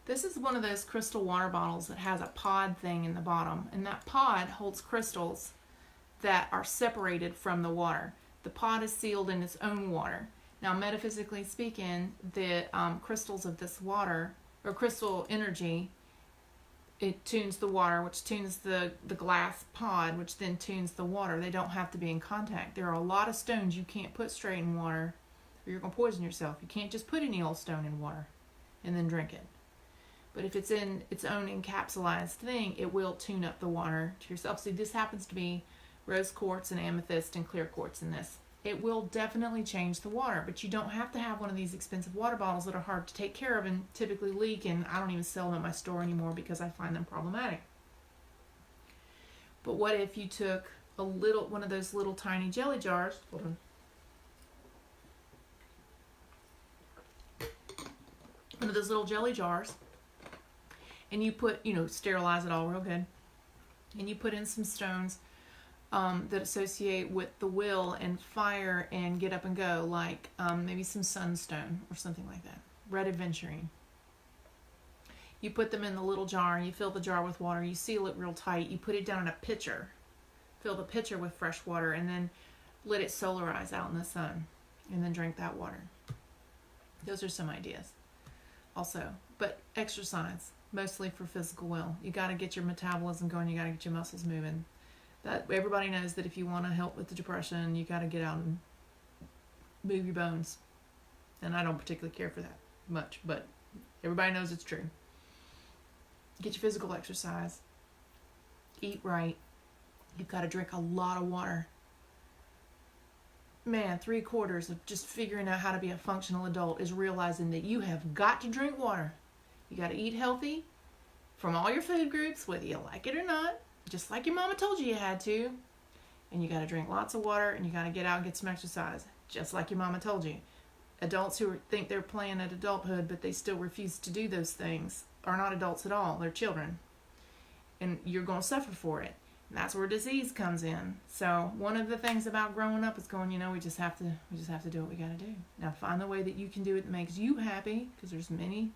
This is one of those crystal water bottles that has a pod thing in the bottom. And that pod holds crystals that are separated from the water. The pod is sealed in its own water. Now, metaphysically speaking, the crystals of this water, or crystal energy, it tunes the water, which tunes the glass pod, which then tunes the water. They don't have to be in contact. There are a lot of stones you can't put straight in water, or you're going to poison yourself. You can't just put any old stone in water and then drink it. But if it's in its own encapsulated thing, it will tune up the water to yourself. So this happens to be rose quartz and amethyst and clear quartz in this. it will definitely change the water. But you don't have to have one of these expensive water bottles that are hard to take care of and typically leak, and I don't even sell them at my store anymore because I find them problematic. But what if you took one of those little tiny jelly jars, hold on, one of those little jelly jars, and you put, sterilize it all real good, and you put in some stones that associate with the will and fire and get up and go, like maybe some sunstone or something like that, red aventurine. You put them in the little jar, you fill the jar with water, you seal it real tight, you put it down in a pitcher, fill the pitcher with fresh water, and then let it solarize out in the sun, and then drink that water. Those are some ideas also. But exercise, mostly for physical well. You got to get your metabolism going, you got to get your muscles moving. That everybody knows that if you want to help with the depression, you got to get out and move your bones. And I don't particularly care for that much, but everybody knows it's true. Get your physical exercise. Eat right. You've got to drink a lot of water. Man, 3/4 of just figuring out how to be a functional adult is realizing that you have got to drink water. You got to eat healthy from all your food groups, whether you like it or not, just like your mama told you you had to. And you got to drink lots of water, and you got to get out and get some exercise, just like your mama told you. Adults who think they're playing at adulthood, but they still refuse to do those things, are not adults at all. They're children. And you're going to suffer for it. And that's where disease comes in. So one of the things about growing up is going, we just have to do what we got to do. Now find the way that you can do it that makes you happy, because there's many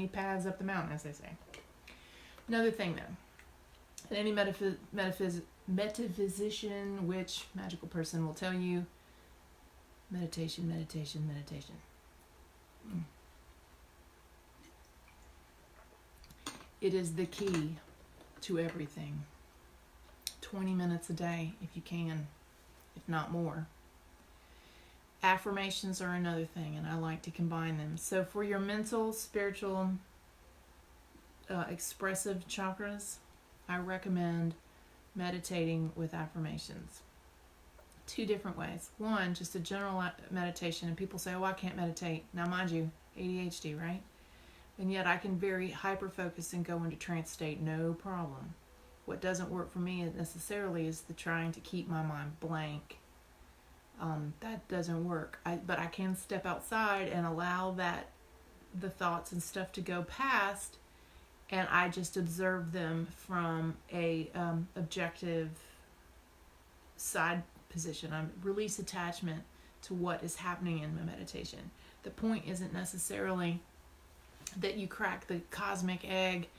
paths up the mountain, as they say. Another thing though, any metaphysician, witch, magical person will tell you, meditation. It is the key to everything. 20 minutes a day if you can, if not more. Affirmations are another thing, and I like to combine them. So for your mental, spiritual, expressive chakras, I recommend meditating with affirmations. 2 different ways. One, just a general meditation, and people say, I can't meditate. Now mind you, ADHD, right? And yet I can very hyper-focus and go into trance state, no problem. What doesn't work for me necessarily is the trying to keep my mind blank. That doesn't work. But I can step outside and allow the thoughts and stuff to go past, and I just observe them from a objective side position. I release attachment to what is happening in my meditation. The point isn't necessarily that you crack the cosmic egg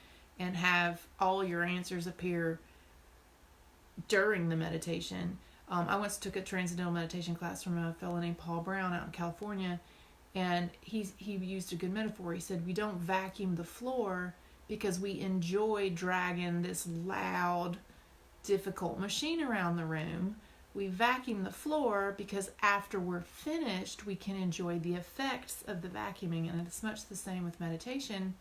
and have all your answers appear during the meditation. I once took a transcendental meditation class from a fellow named Paul Brown out in California, and he used a good metaphor. He said, we don't vacuum the floor because we enjoy dragging this loud, difficult machine around the room. We vacuum the floor because after we're finished, we can enjoy the effects of the vacuuming. And it's much the same with meditation.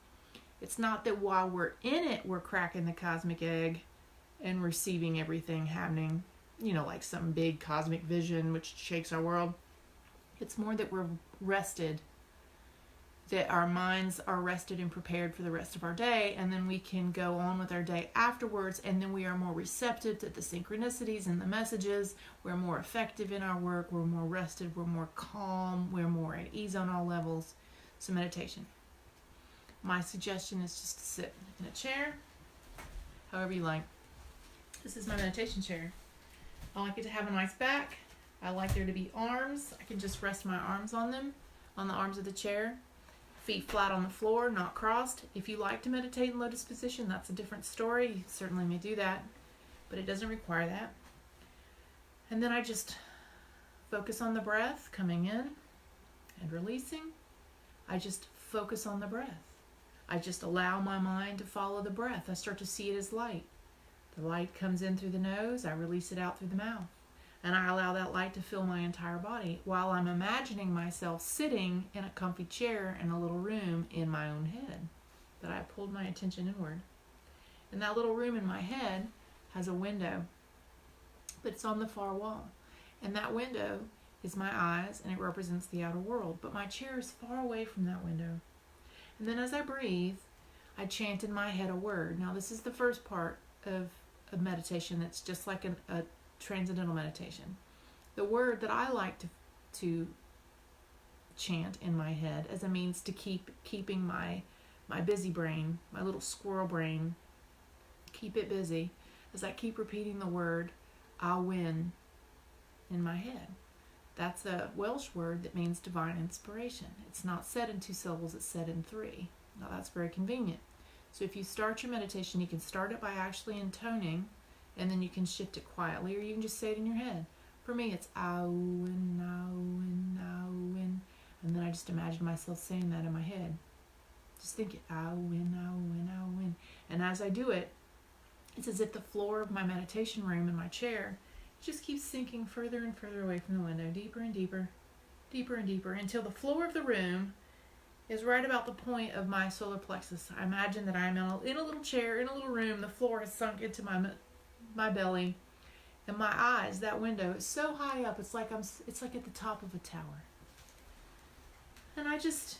It's not that while we're in it, we're cracking the cosmic egg and receiving everything happening, like some big cosmic vision which shakes our world. It's more that we're rested, that our minds are rested and prepared for the rest of our day, and then we can go on with our day afterwards, and then we are more receptive to the synchronicities and the messages. We're more effective in our work, we're more rested, we're more calm, we're more at ease on all levels. So meditation. My suggestion is just to sit in a chair, however you like. This is my meditation chair. I like it to have a nice back. I like there to be arms. I can just rest my arms on them, on the arms of the chair. Feet flat on the floor, not crossed. If you like to meditate in lotus position, that's a different story. You certainly may do that, but it doesn't require that. And then I just focus on the breath, coming in and releasing. I just focus on the breath. I just allow my mind to follow the breath. I start to see it as light. The light comes in through the nose. I release it out through the mouth. And I allow that light to fill my entire body while I'm imagining myself sitting in a comfy chair in a little room in my own head that I pulled my attention inward. And that little room in my head has a window, but it's on the far wall. And that window is my eyes, and it represents the outer world. But my chair is far away from that window. And then as I breathe, I chant in my head a word. Now, this is the first part of meditation. It's just like a transcendental meditation. The word that I like to chant in my head as a means to keeping my busy brain, my little squirrel brain, keep it busy, as I keep repeating the word, I'll win, in my head. That's a Welsh word that means divine inspiration. It's not said in 2 syllables, it's said in 3. Now that's very convenient. So if you start your meditation, you can start it by actually intoning, and then you can shift it quietly, or you can just say it in your head. For me, it's I'll win, I'll win, I'll win. And then I just imagine myself saying that in my head. Just think it, I'll win, I'll win, I'll win. And as I do it, it's as if the floor of my meditation room in my chair just keeps sinking further and further away from the window, deeper and deeper, deeper and deeper, until the floor of the room is right about the point of my solar plexus. I imagine that I'm in a little chair, in a little room. The floor has sunk into my belly, and my eyes, that window, is so high up. It's like at the top of a tower. And I just,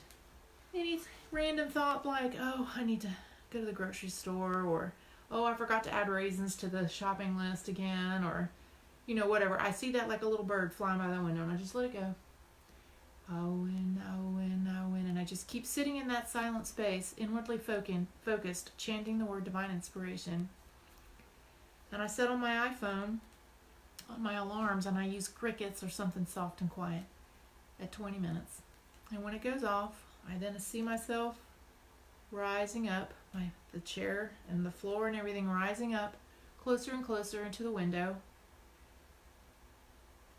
any random thought like, oh, I need to go to the grocery store, or oh, I forgot to add raisins to the shopping list again, or whatever. I see that like a little bird flying by the window, and I just let it go. I'll win, I'll win, I'll win. And I just keep sitting in that silent space, inwardly focused, chanting the word divine inspiration. And I set on my iPhone, on my alarms, and I use crickets or something soft and quiet at 20 minutes. And when it goes off, I then see myself rising up, the chair and the floor and everything rising up closer and closer into the window.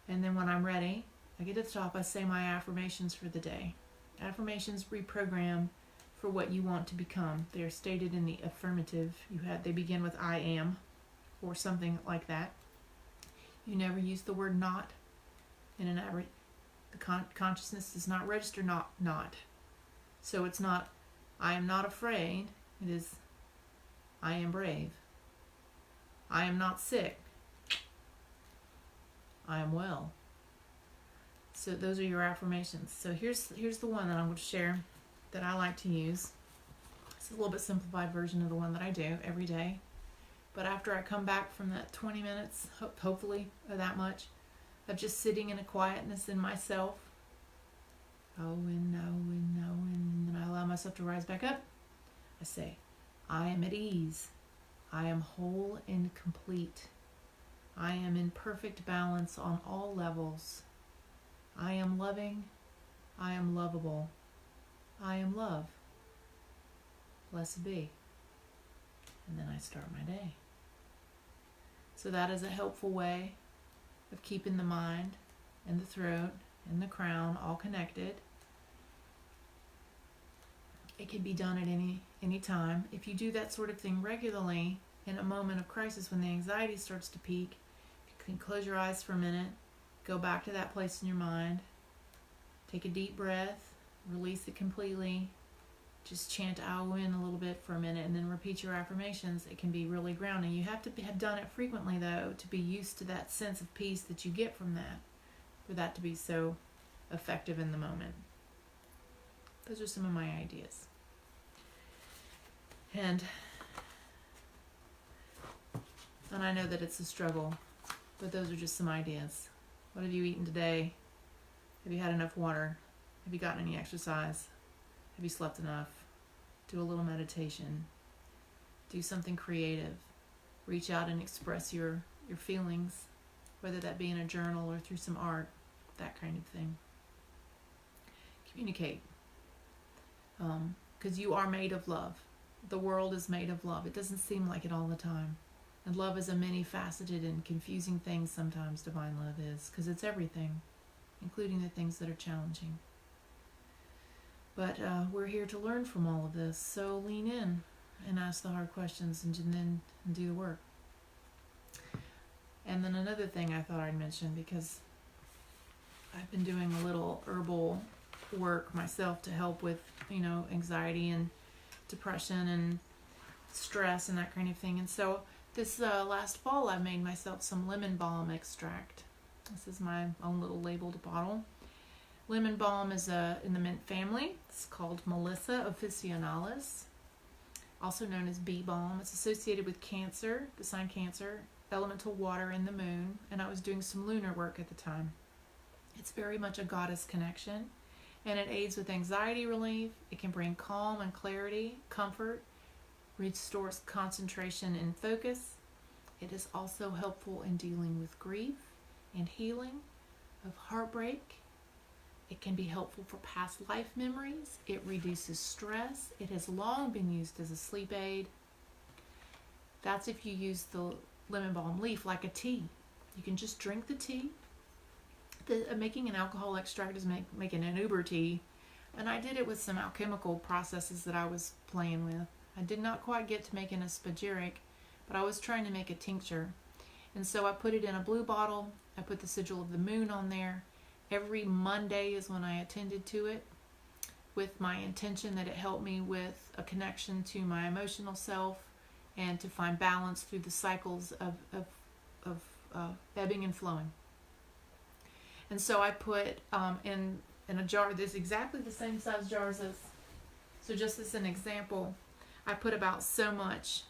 And then when I'm ready, I get to the top, I say my affirmations for the day. Affirmations reprogram for what you want to become. They are stated in the affirmative. They begin with I am, or something like that. You never use the word not in an average. The consciousness does not register not. So it's not I am not afraid. It is I am brave. I am not sick. I am well. So those are your affirmations. So here's the one that I'm going to share that I like to use. It's a little bit simplified version of the one that I do every day. But after I come back from that 20 minutes, hopefully that much, of just sitting in a quietness in myself, I'll win, I'll win, I'll win, and then I allow myself to rise back up. I say, I am at ease. I am whole and complete. I am in perfect balance on all levels. I am loving. I am lovable. I am love. Blessed be. And then I start my day. So that is a helpful way of keeping the mind and the throat and the crown all connected. It can be done at any time. If you do that sort of thing regularly, in a moment of crisis when the anxiety starts to peak, you can close your eyes for a minute, go back to that place in your mind, take a deep breath, release it completely, just chant I'll win a little bit for a minute, and then repeat your affirmations. It can be really grounding. You have to have done it frequently, though, to be used to that sense of peace that you get from that, for that to be so effective in the moment. Those are some of my ideas. And I know that it's a struggle, but those are just some ideas. What have you eaten today? Have you had enough water? Have you gotten any exercise? Have you slept enough? Do a little meditation. Do something creative. Reach out and express your feelings, whether that be in a journal or through some art, that kind of thing. Communicate. Because you are made of love. The world is made of love. It doesn't seem like it all the time. And love is a many-faceted and confusing thing sometimes, divine love is, because it's everything, including the things that are challenging. But we're here to learn from all of this, so lean in and ask the hard questions and then do the work. And then another thing I thought I'd mention, because I've been doing a little herbal work myself to help with, anxiety and depression and stress and that kind of thing. And so this last fall I made myself some lemon balm extract. This is my own little labeled bottle. Lemon Balm is in the mint family. It's called Melissa officinalis, also known as bee balm. It's associated with Cancer, the sign Cancer, elemental water, and the moon, and I was doing some lunar work at the time. It's very much a goddess connection, and it aids with anxiety relief. It can bring calm and clarity, comfort, restores concentration and focus. It is also helpful in dealing with grief and healing of heartbreak. It can be helpful for past life memories. It reduces stress. It has long been used as a sleep aid. That's if you use the lemon balm leaf like a tea. You can just drink the tea. Making an alcohol extract is making an Uber tea. And I did it with some alchemical processes that I was playing with. I did not quite get to making a spagyric, but I was trying to make a tincture. And so I put it in a blue bottle. I put the sigil of the moon on there. Every Monday is when I attended to it, with my intention that it helped me with a connection to my emotional self and to find balance through the cycles of ebbing and flowing. And so I put in a jar, this exactly the same size jar as this. So just as an example, I put about so much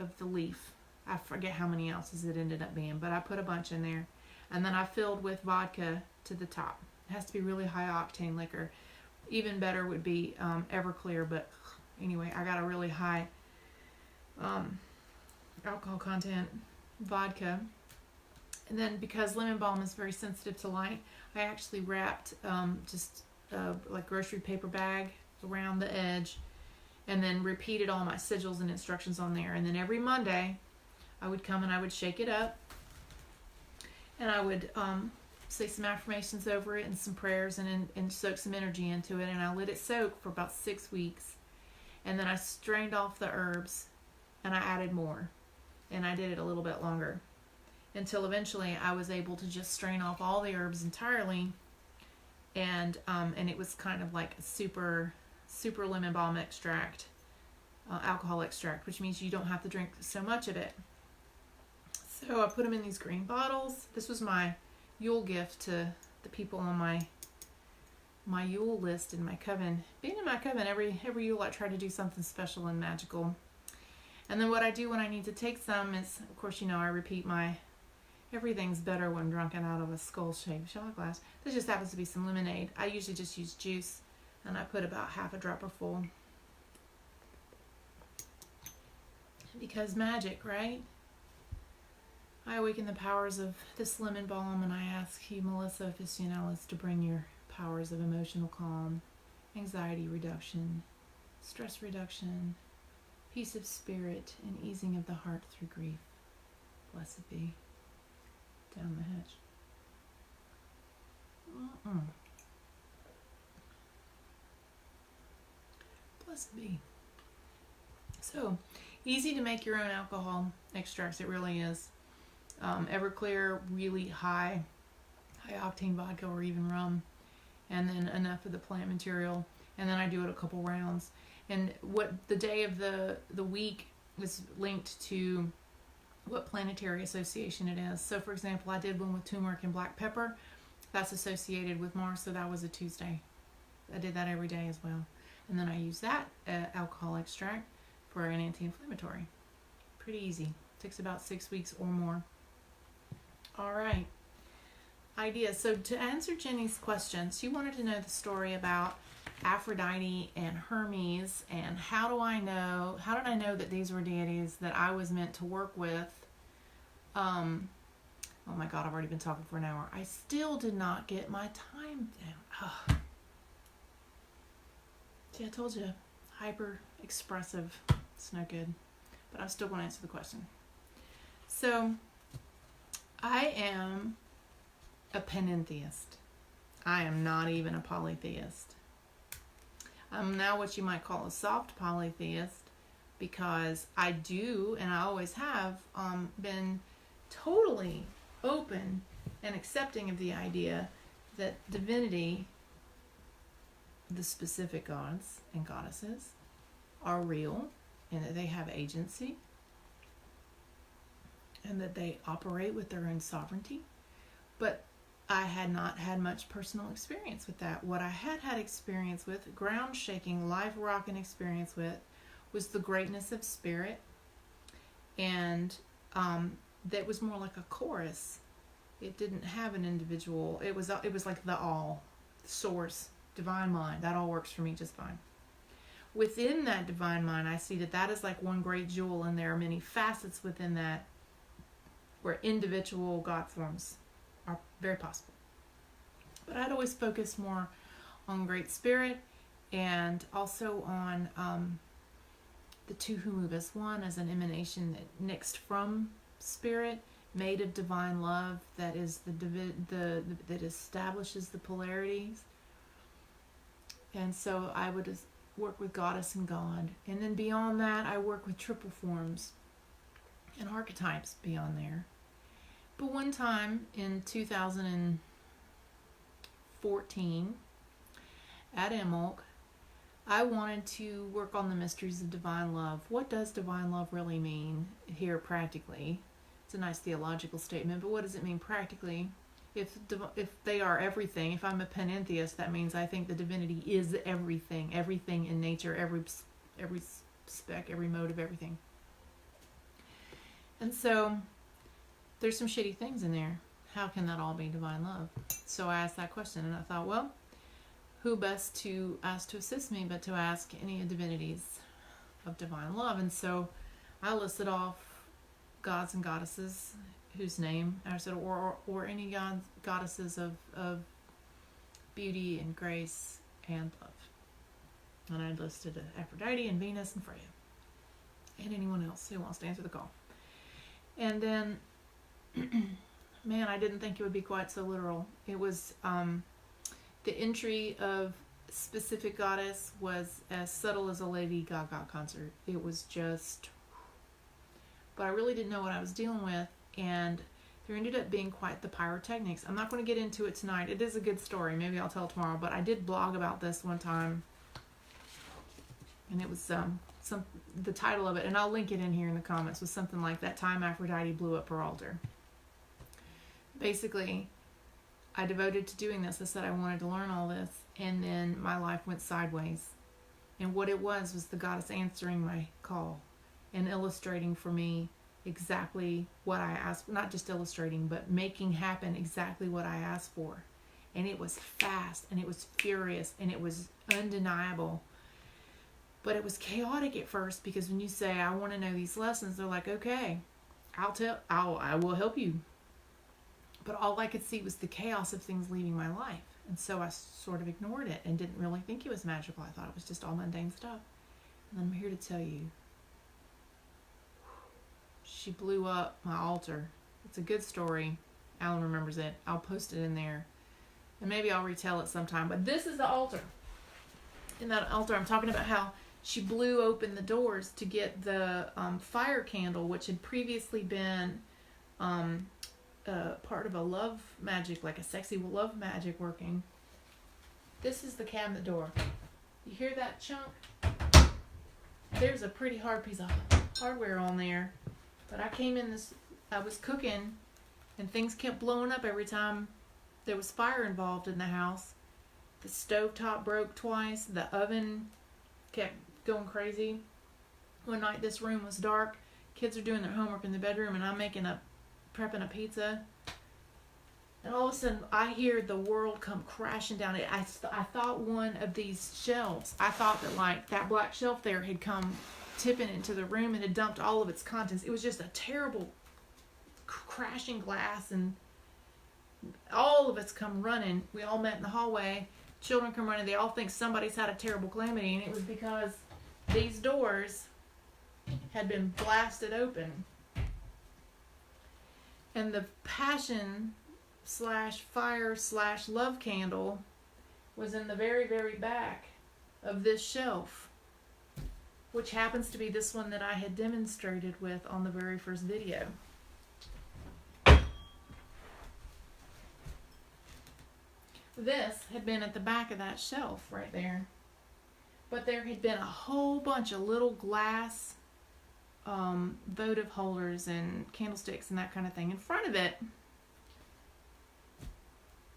of the leaf. I forget how many ounces it ended up being, but I put a bunch in there. And then I filled with vodka to the top. It has to be really high octane liquor. Even better would be Everclear, but anyway, I got a really high alcohol content vodka. And then because lemon balm is very sensitive to light, I actually wrapped like grocery paper bag around the edge, and then repeated all my sigils and instructions on there. And then every Monday, I would come and I would shake it up. And I would say some affirmations over it and some prayers and soak some energy into it. And I let it soak for about 6 weeks. And then I strained off the herbs and I added more. And I did it a little bit longer until eventually I was able to just strain off all the herbs entirely. And it was kind of like a super lemon balm extract, alcohol extract, which means you don't have to drink so much of it. So I put them in these green bottles. This was my Yule gift to the people on my Yule list in my coven. Being in my coven, every Yule I try to do something special and magical. And then what I do when I need to take some is, of course, I repeat my everything's better when drunken out of a skull-shaped shot glass. This just happens to be some lemonade. I usually just use juice, and I put about half a dropper full. Because magic, right? I awaken the powers of this lemon balm, and I ask you, Melissa officinalis, to bring your powers of emotional calm, anxiety reduction, stress reduction, peace of spirit, and easing of the heart through grief. Blessed be. Down the hatch. Blessed be. So, easy to make your own alcohol extracts. It really is. Everclear, really high octane vodka or even rum, and then enough of the plant material, and then I do it a couple rounds. And what the day of the week is linked to what planetary association it is. So for example, I did one with turmeric and black pepper. That's associated with Mars, so that was a Tuesday. I did that every day as well. And then I use that alcohol extract for an anti-inflammatory. Pretty easy. Takes about 6 weeks or more. All right. Ideas. So to answer Jenny's question, she wanted to know the story about Aphrodite and Hermes, and how did I know that these were deities that I was meant to work with? Oh my God, I've already been talking for an hour. I still did not get my time down. Oh. See, I told you, hyper expressive. It's no good. But I'm still going to answer the question. So, I am a panentheist. I am not even a polytheist. I'm now what you might call a soft polytheist, because I do, and I always have, been totally open and accepting of the idea that divinity, the specific gods and goddesses, are real, and that they have agency, and that they operate with their own sovereignty, But I had not had much personal experience with that. What I had experience with, ground shaking, life rocking experience with, was the greatness of spirit, and that was more like a chorus. It didn't have an individual. It was like the all, source, divine mind. That all works for me just fine. Within that divine mind, I see that is like one great jewel, and there are many facets within that where individual God forms are very possible. But I'd always focus more on Great Spirit, and also on the two who move as one, as an emanation that mixed from Spirit, made of divine love, that is that establishes the polarities. And so I would work with Goddess and God, and then beyond that I work with triple forms and archetypes beyond there. But one time in 2014 at Emulk, I wanted to work on the mysteries of divine love. What does divine love really mean here practically? It's a nice theological statement, but what does it mean practically? If they are everything, if I'm a panentheist, that means I think the divinity is everything in nature, every speck, every mode of everything. And so there's some shitty things in there. How can that all be divine love? So I asked that question, and I thought, well, who best to ask to assist me but to ask any divinities of divine love? And so I listed off gods and goddesses whose name I said, or any goddesses of beauty and grace and love. And I listed Aphrodite and Venus and Freya, and anyone else who wants to answer the call. And then, man, I didn't think it would be quite so literal. It was, the entry of specific goddess was as subtle as a Lady Gaga concert. It was just, but I really didn't know what I was dealing with, and there ended up being quite the pyrotechnics. I'm not going to get into it tonight. It is a good story. Maybe I'll tell tomorrow, but I did blog about this one time, and it was the title of it, and I'll link it in here in the comments, was something like That Time Aphrodite Blew Up Her Altar. Basically, I devoted to doing this. I said I wanted to learn all this, and then my life went sideways. And what it was the goddess answering my call and illustrating for me exactly what I asked. Not just illustrating, but making happen exactly what I asked for. And it was fast, and it was furious, and it was undeniable. But it was chaotic at first, because when you say, I want to know these lessons, they're like, okay, I will help you. But all I could see was the chaos of things leaving my life. And so I sort of ignored it and didn't really think it was magical. I thought it was just all mundane stuff. And I'm here to tell you, she blew up my altar. It's a good story. Alan remembers it. I'll post it in there. And maybe I'll retell it sometime. But this is the altar. In that altar, I'm talking about how she blew open the doors to get the fire candle, which had previously been part of a love magic, like a sexy love magic working. This is the cabinet door. You hear that chunk? There's a pretty hard piece of hardware on there. But I was cooking, and things kept blowing up every time there was fire involved in the house. The stovetop broke twice. The oven kept going crazy. One night this room was dark. Kids are doing their homework in the bedroom, and I'm prepping a pizza. And all of a sudden, I hear the world come crashing down. I thought one of these shelves, I thought that like that black shelf there had come tipping into the room and had dumped all of its contents. It was just a terrible crashing glass, and all of us come running. We all met in the hallway. Children come running. They all think somebody's had a terrible calamity, and it was because these doors had been blasted open. And the passion / love candle was in the very, very back of this shelf, which happens to be this one that I had demonstrated with on the very first video. This had been at the back of that shelf right there. But there had been a whole bunch of little glass votive holders and candlesticks and that kind of thing in front of it.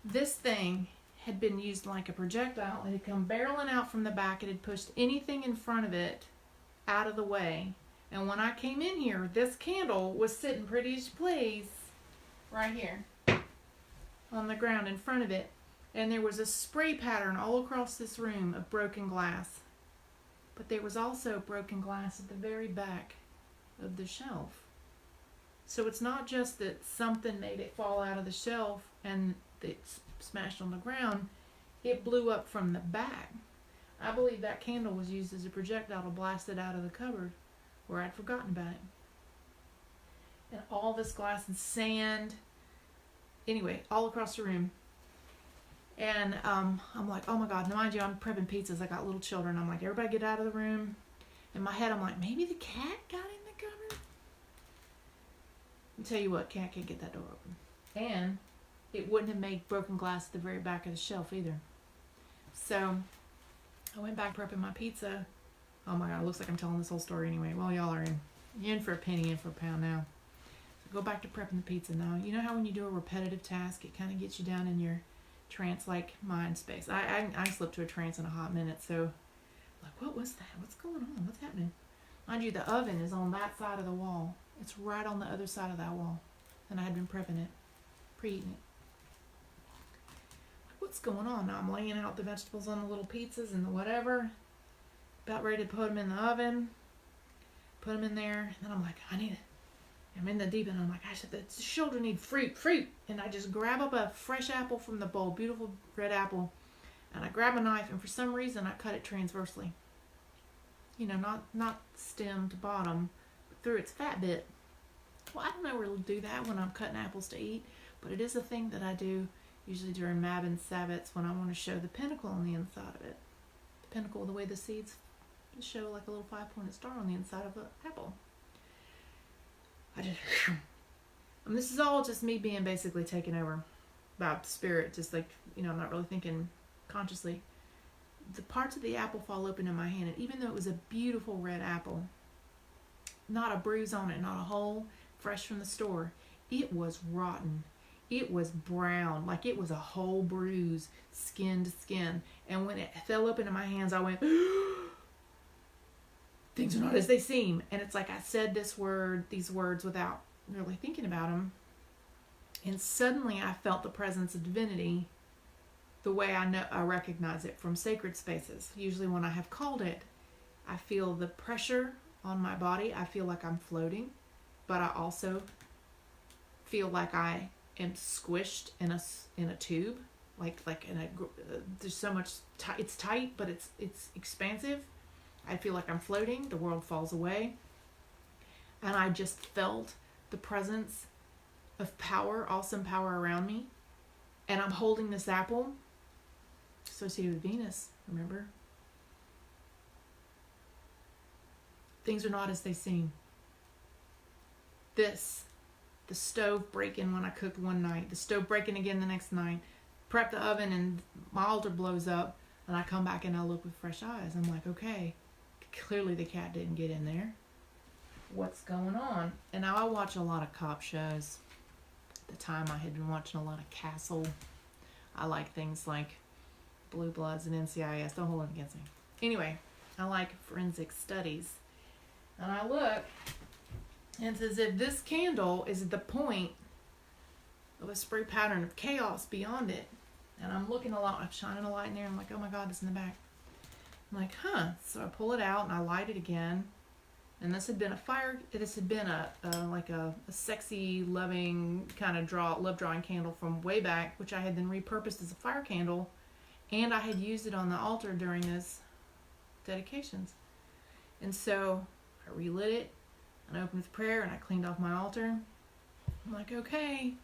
This thing had been used like a projectile. It had come barreling out from the back. It had pushed anything in front of it out of the way. And when I came in here, this candle was sitting pretty as please right here on the ground in front of it. And there was a spray pattern all across this room of broken glass. But there was also broken glass at the very back of the shelf. So it's not just that something made it fall out of the shelf and it smashed on the ground. It blew up from the back. I believe that candle was used as a projectile to blast it out of the cupboard where I'd forgotten about it. And all this glass and sand, anyway, all across the room. And I'm like, oh my God, now mind you, I'm prepping pizzas. I got little children. I'm like, everybody get out of the room. In my head, I'm like, maybe the cat got in the cupboard. I'll tell you what, cat can't get that door open. And it wouldn't have made broken glass at the very back of the shelf either. So I went back prepping my pizza. Oh my God, it looks like I'm telling this whole story anyway. Well, y'all are in for a penny, in for a pound now. So go back to prepping the pizza now. You know how when you do a repetitive task, it kind of gets you down in your trance-like mind space. I slipped to a trance in a hot minute, so like, what was that? What's going on? What's happening? Mind you, the oven is on that side of the wall. It's right on the other side of that wall. And I had been prepping it, preheating it. What's going on? Now I'm laying out the vegetables on the little pizzas and the whatever. About ready to put them in the oven. Put them in there. And then I'm like, I'm in the deep end. I'm like, gosh, the children need fruit. And I just grab up a fresh apple from the bowl, beautiful red apple. And I grab a knife, and for some reason I cut it transversely. You know, not stem to bottom, but through its fat bit. Well, I don't know where to do that when I'm cutting apples to eat, but it is a thing that I do usually during Mabon Sabbats when I want to show the pentacle on the inside of it. The pentacle, the way the seeds show like a little 5-pointed star on the inside of the apple. This is all just me being basically taken over by spirit, just like, you know, I'm not really thinking consciously. The parts of the apple fall open in my hand, and even though it was a beautiful red apple, not a bruise on it, not a hole, fresh from the store, it was rotten. It was brown, like it was a whole bruise, skin to skin. And when it fell open in my hands, I went, things are not as they seem. And it's like I said these words without really thinking about them. And suddenly I felt the presence of divinity the way I recognize it from sacred spaces. Usually when I have called it, I feel the pressure on my body. I feel like I'm floating, but I also feel like I am squished in a tube, like in a there's so much it's tight, but it's expansive. I feel like I'm floating. The world falls away, and I just felt the presence of power, awesome power around me. And I'm holding this apple associated with Venus, remember? Things are not as they seem. The stove breaking when I cooked one night, the stove breaking again the next night, prep the oven and my altar blows up, and I come back and I look with fresh eyes. I'm like, okay, clearly the cat didn't get in there. What's going on? And now I watch a lot of cop shows. At the time I had been watching a lot of Castle. I like things like Blue Bloods and NCIS. Don't hold it against me. Anyway, I like forensic studies. And I look, and it's as if this candle is at the point of a spray pattern of chaos beyond it. And I'm looking a lot, I'm shining a light in there, and I'm like, oh my God, it's in the back. I'm like, huh. So I pull it out and I light it again. And this had been a sexy, loving kind of love drawing candle from way back, which I had then repurposed as a fire candle, and I had used it on the altar during those dedications. And so I relit it, and I opened with prayer, and I cleaned off my altar. I'm like, okay,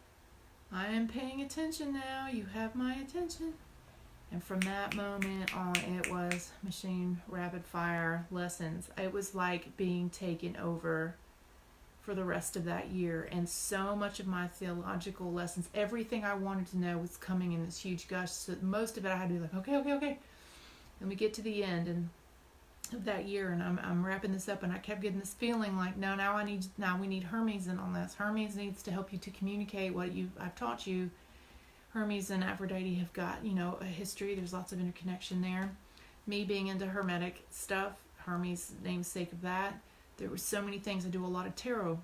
I am paying attention now. You have my attention. And from that moment on, it was machine rapid fire lessons. It was like being taken over for the rest of that year. And so much of my theological lessons, everything I wanted to know was coming in this huge gush. So most of it I had to be like, okay. And we get to the end of that year, and I'm wrapping this up, and I kept getting this feeling like, now we need Hermes in on this. Hermes needs to help you to communicate what I've taught you. Hermes and Aphrodite have got, you know, a history. There's lots of interconnection there. Me being into Hermetic stuff, Hermes, namesake of that. There were so many things. I do a lot of tarot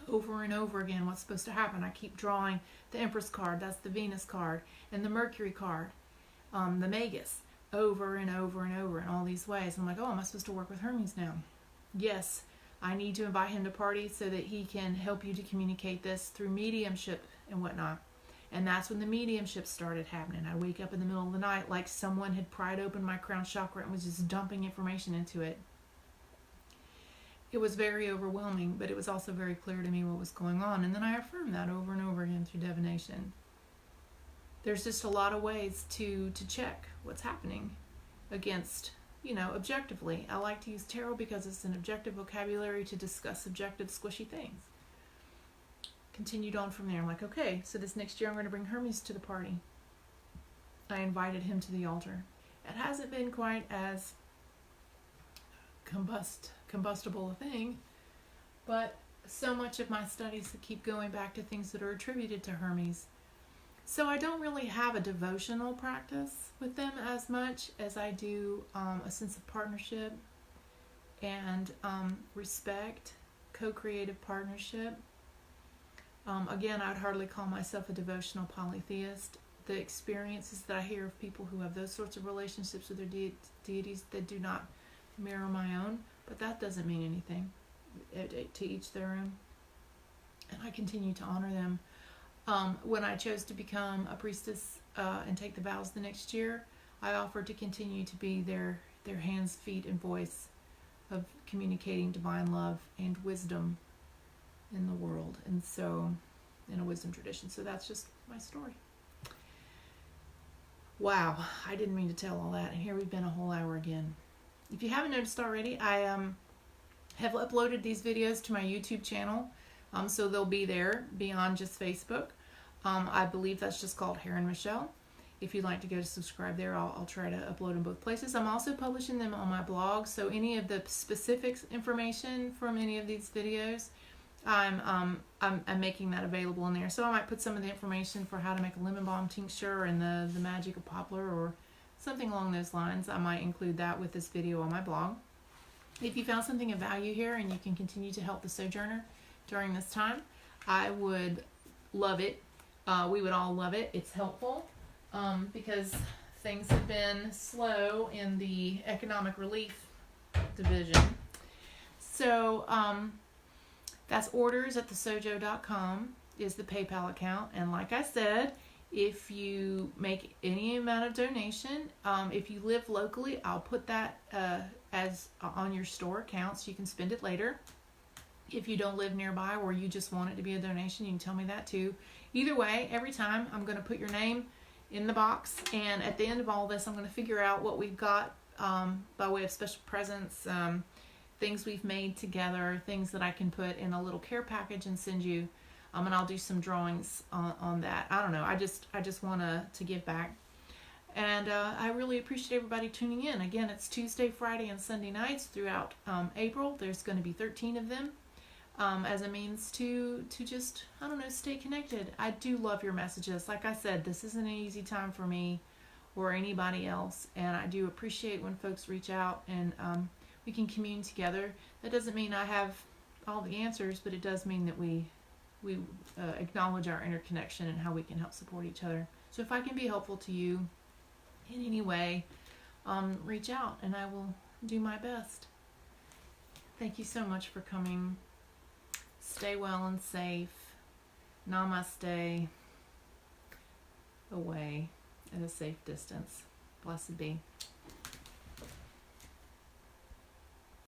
over and over again. What's supposed to happen? I keep drawing the Empress card. That's the Venus card. And the Mercury card. The Magus. Over and over and over in all these ways. I'm like, oh, am I supposed to work with Hermes now? Yes. I need to invite him to parties so that he can help you to communicate this through mediumship and whatnot. And that's when the mediumship started happening. I'd wake up in the middle of the night like someone had pried open my crown chakra and was just dumping information into it. It was very overwhelming, but it was also very clear to me what was going on. And then I affirmed that over and over again through divination. There's just a lot of ways to check what's happening against, you know, objectively. I like to use tarot because it's an objective vocabulary to discuss subjective, squishy things. Continued on from there. I'm like, okay, so this next year I'm going to bring Hermes to the party. I invited him to the altar. It hasn't been quite as combustible a thing, but so much of my studies keep going back to things that are attributed to Hermes. So I don't really have a devotional practice with them as much as I do a sense of partnership and respect, co-creative partnership. Again, I would hardly call myself a devotional polytheist. The experiences that I hear of people who have those sorts of relationships with their deities that do not mirror my own, but that doesn't mean anything. To each their own. And I continue to honor them. When I chose to become a priestess and take the vows the next year, I offered to continue to be their hands, feet, and voice of communicating divine love and wisdom in the world, and so in a wisdom tradition. So that's just my story. Wow, I didn't mean to tell all that, and here we've been a whole hour again. If you haven't noticed already, I have uploaded these videos to my YouTube channel, so they'll be there beyond just Facebook. I believe that's just called Heron Michelle. If you'd like to go to subscribe there, I'll try to upload in both places. I'm also publishing them on my blog, so any of the specific information from any of these videos, I'm making that available in there. So I might put some of the information for how to make a lemon balm tincture and the magic of poplar or something along those lines. I might include that with this video on my blog. If you found something of value here and you can continue to help the sojourner during this time, I would love it. We would all love it. It's helpful because things have been slow in the economic relief division. So that's orders@thesojo.com is the PayPal account. And like I said, if you make any amount of donation, if you live locally, I'll put that as on your store account so you can spend it later. If you don't live nearby or you just want it to be a donation, you can tell me that too. Either way, every time I'm going to put your name in the box, and at the end of all this, I'm going to figure out what we've got by way of special presents, things we've made together, things that I can put in a little care package and send you. And I'll do some drawings on that. I don't know. I just want to give back. And I really appreciate everybody tuning in. Again, it's Tuesday, Friday, and Sunday nights throughout April. There's going to be 13 of them as a means to just, I don't know, stay connected. I do love your messages. Like I said, this isn't an easy time for me or anybody else. And I do appreciate when folks reach out and we can commune together. That doesn't mean I have all the answers, but it does mean that we acknowledge our interconnection and how we can help support each other. So if I can be helpful to you in any way, reach out and I will do my best. Thank you so much for coming. Stay well and safe. Namaste. Away at a safe distance. Blessed be.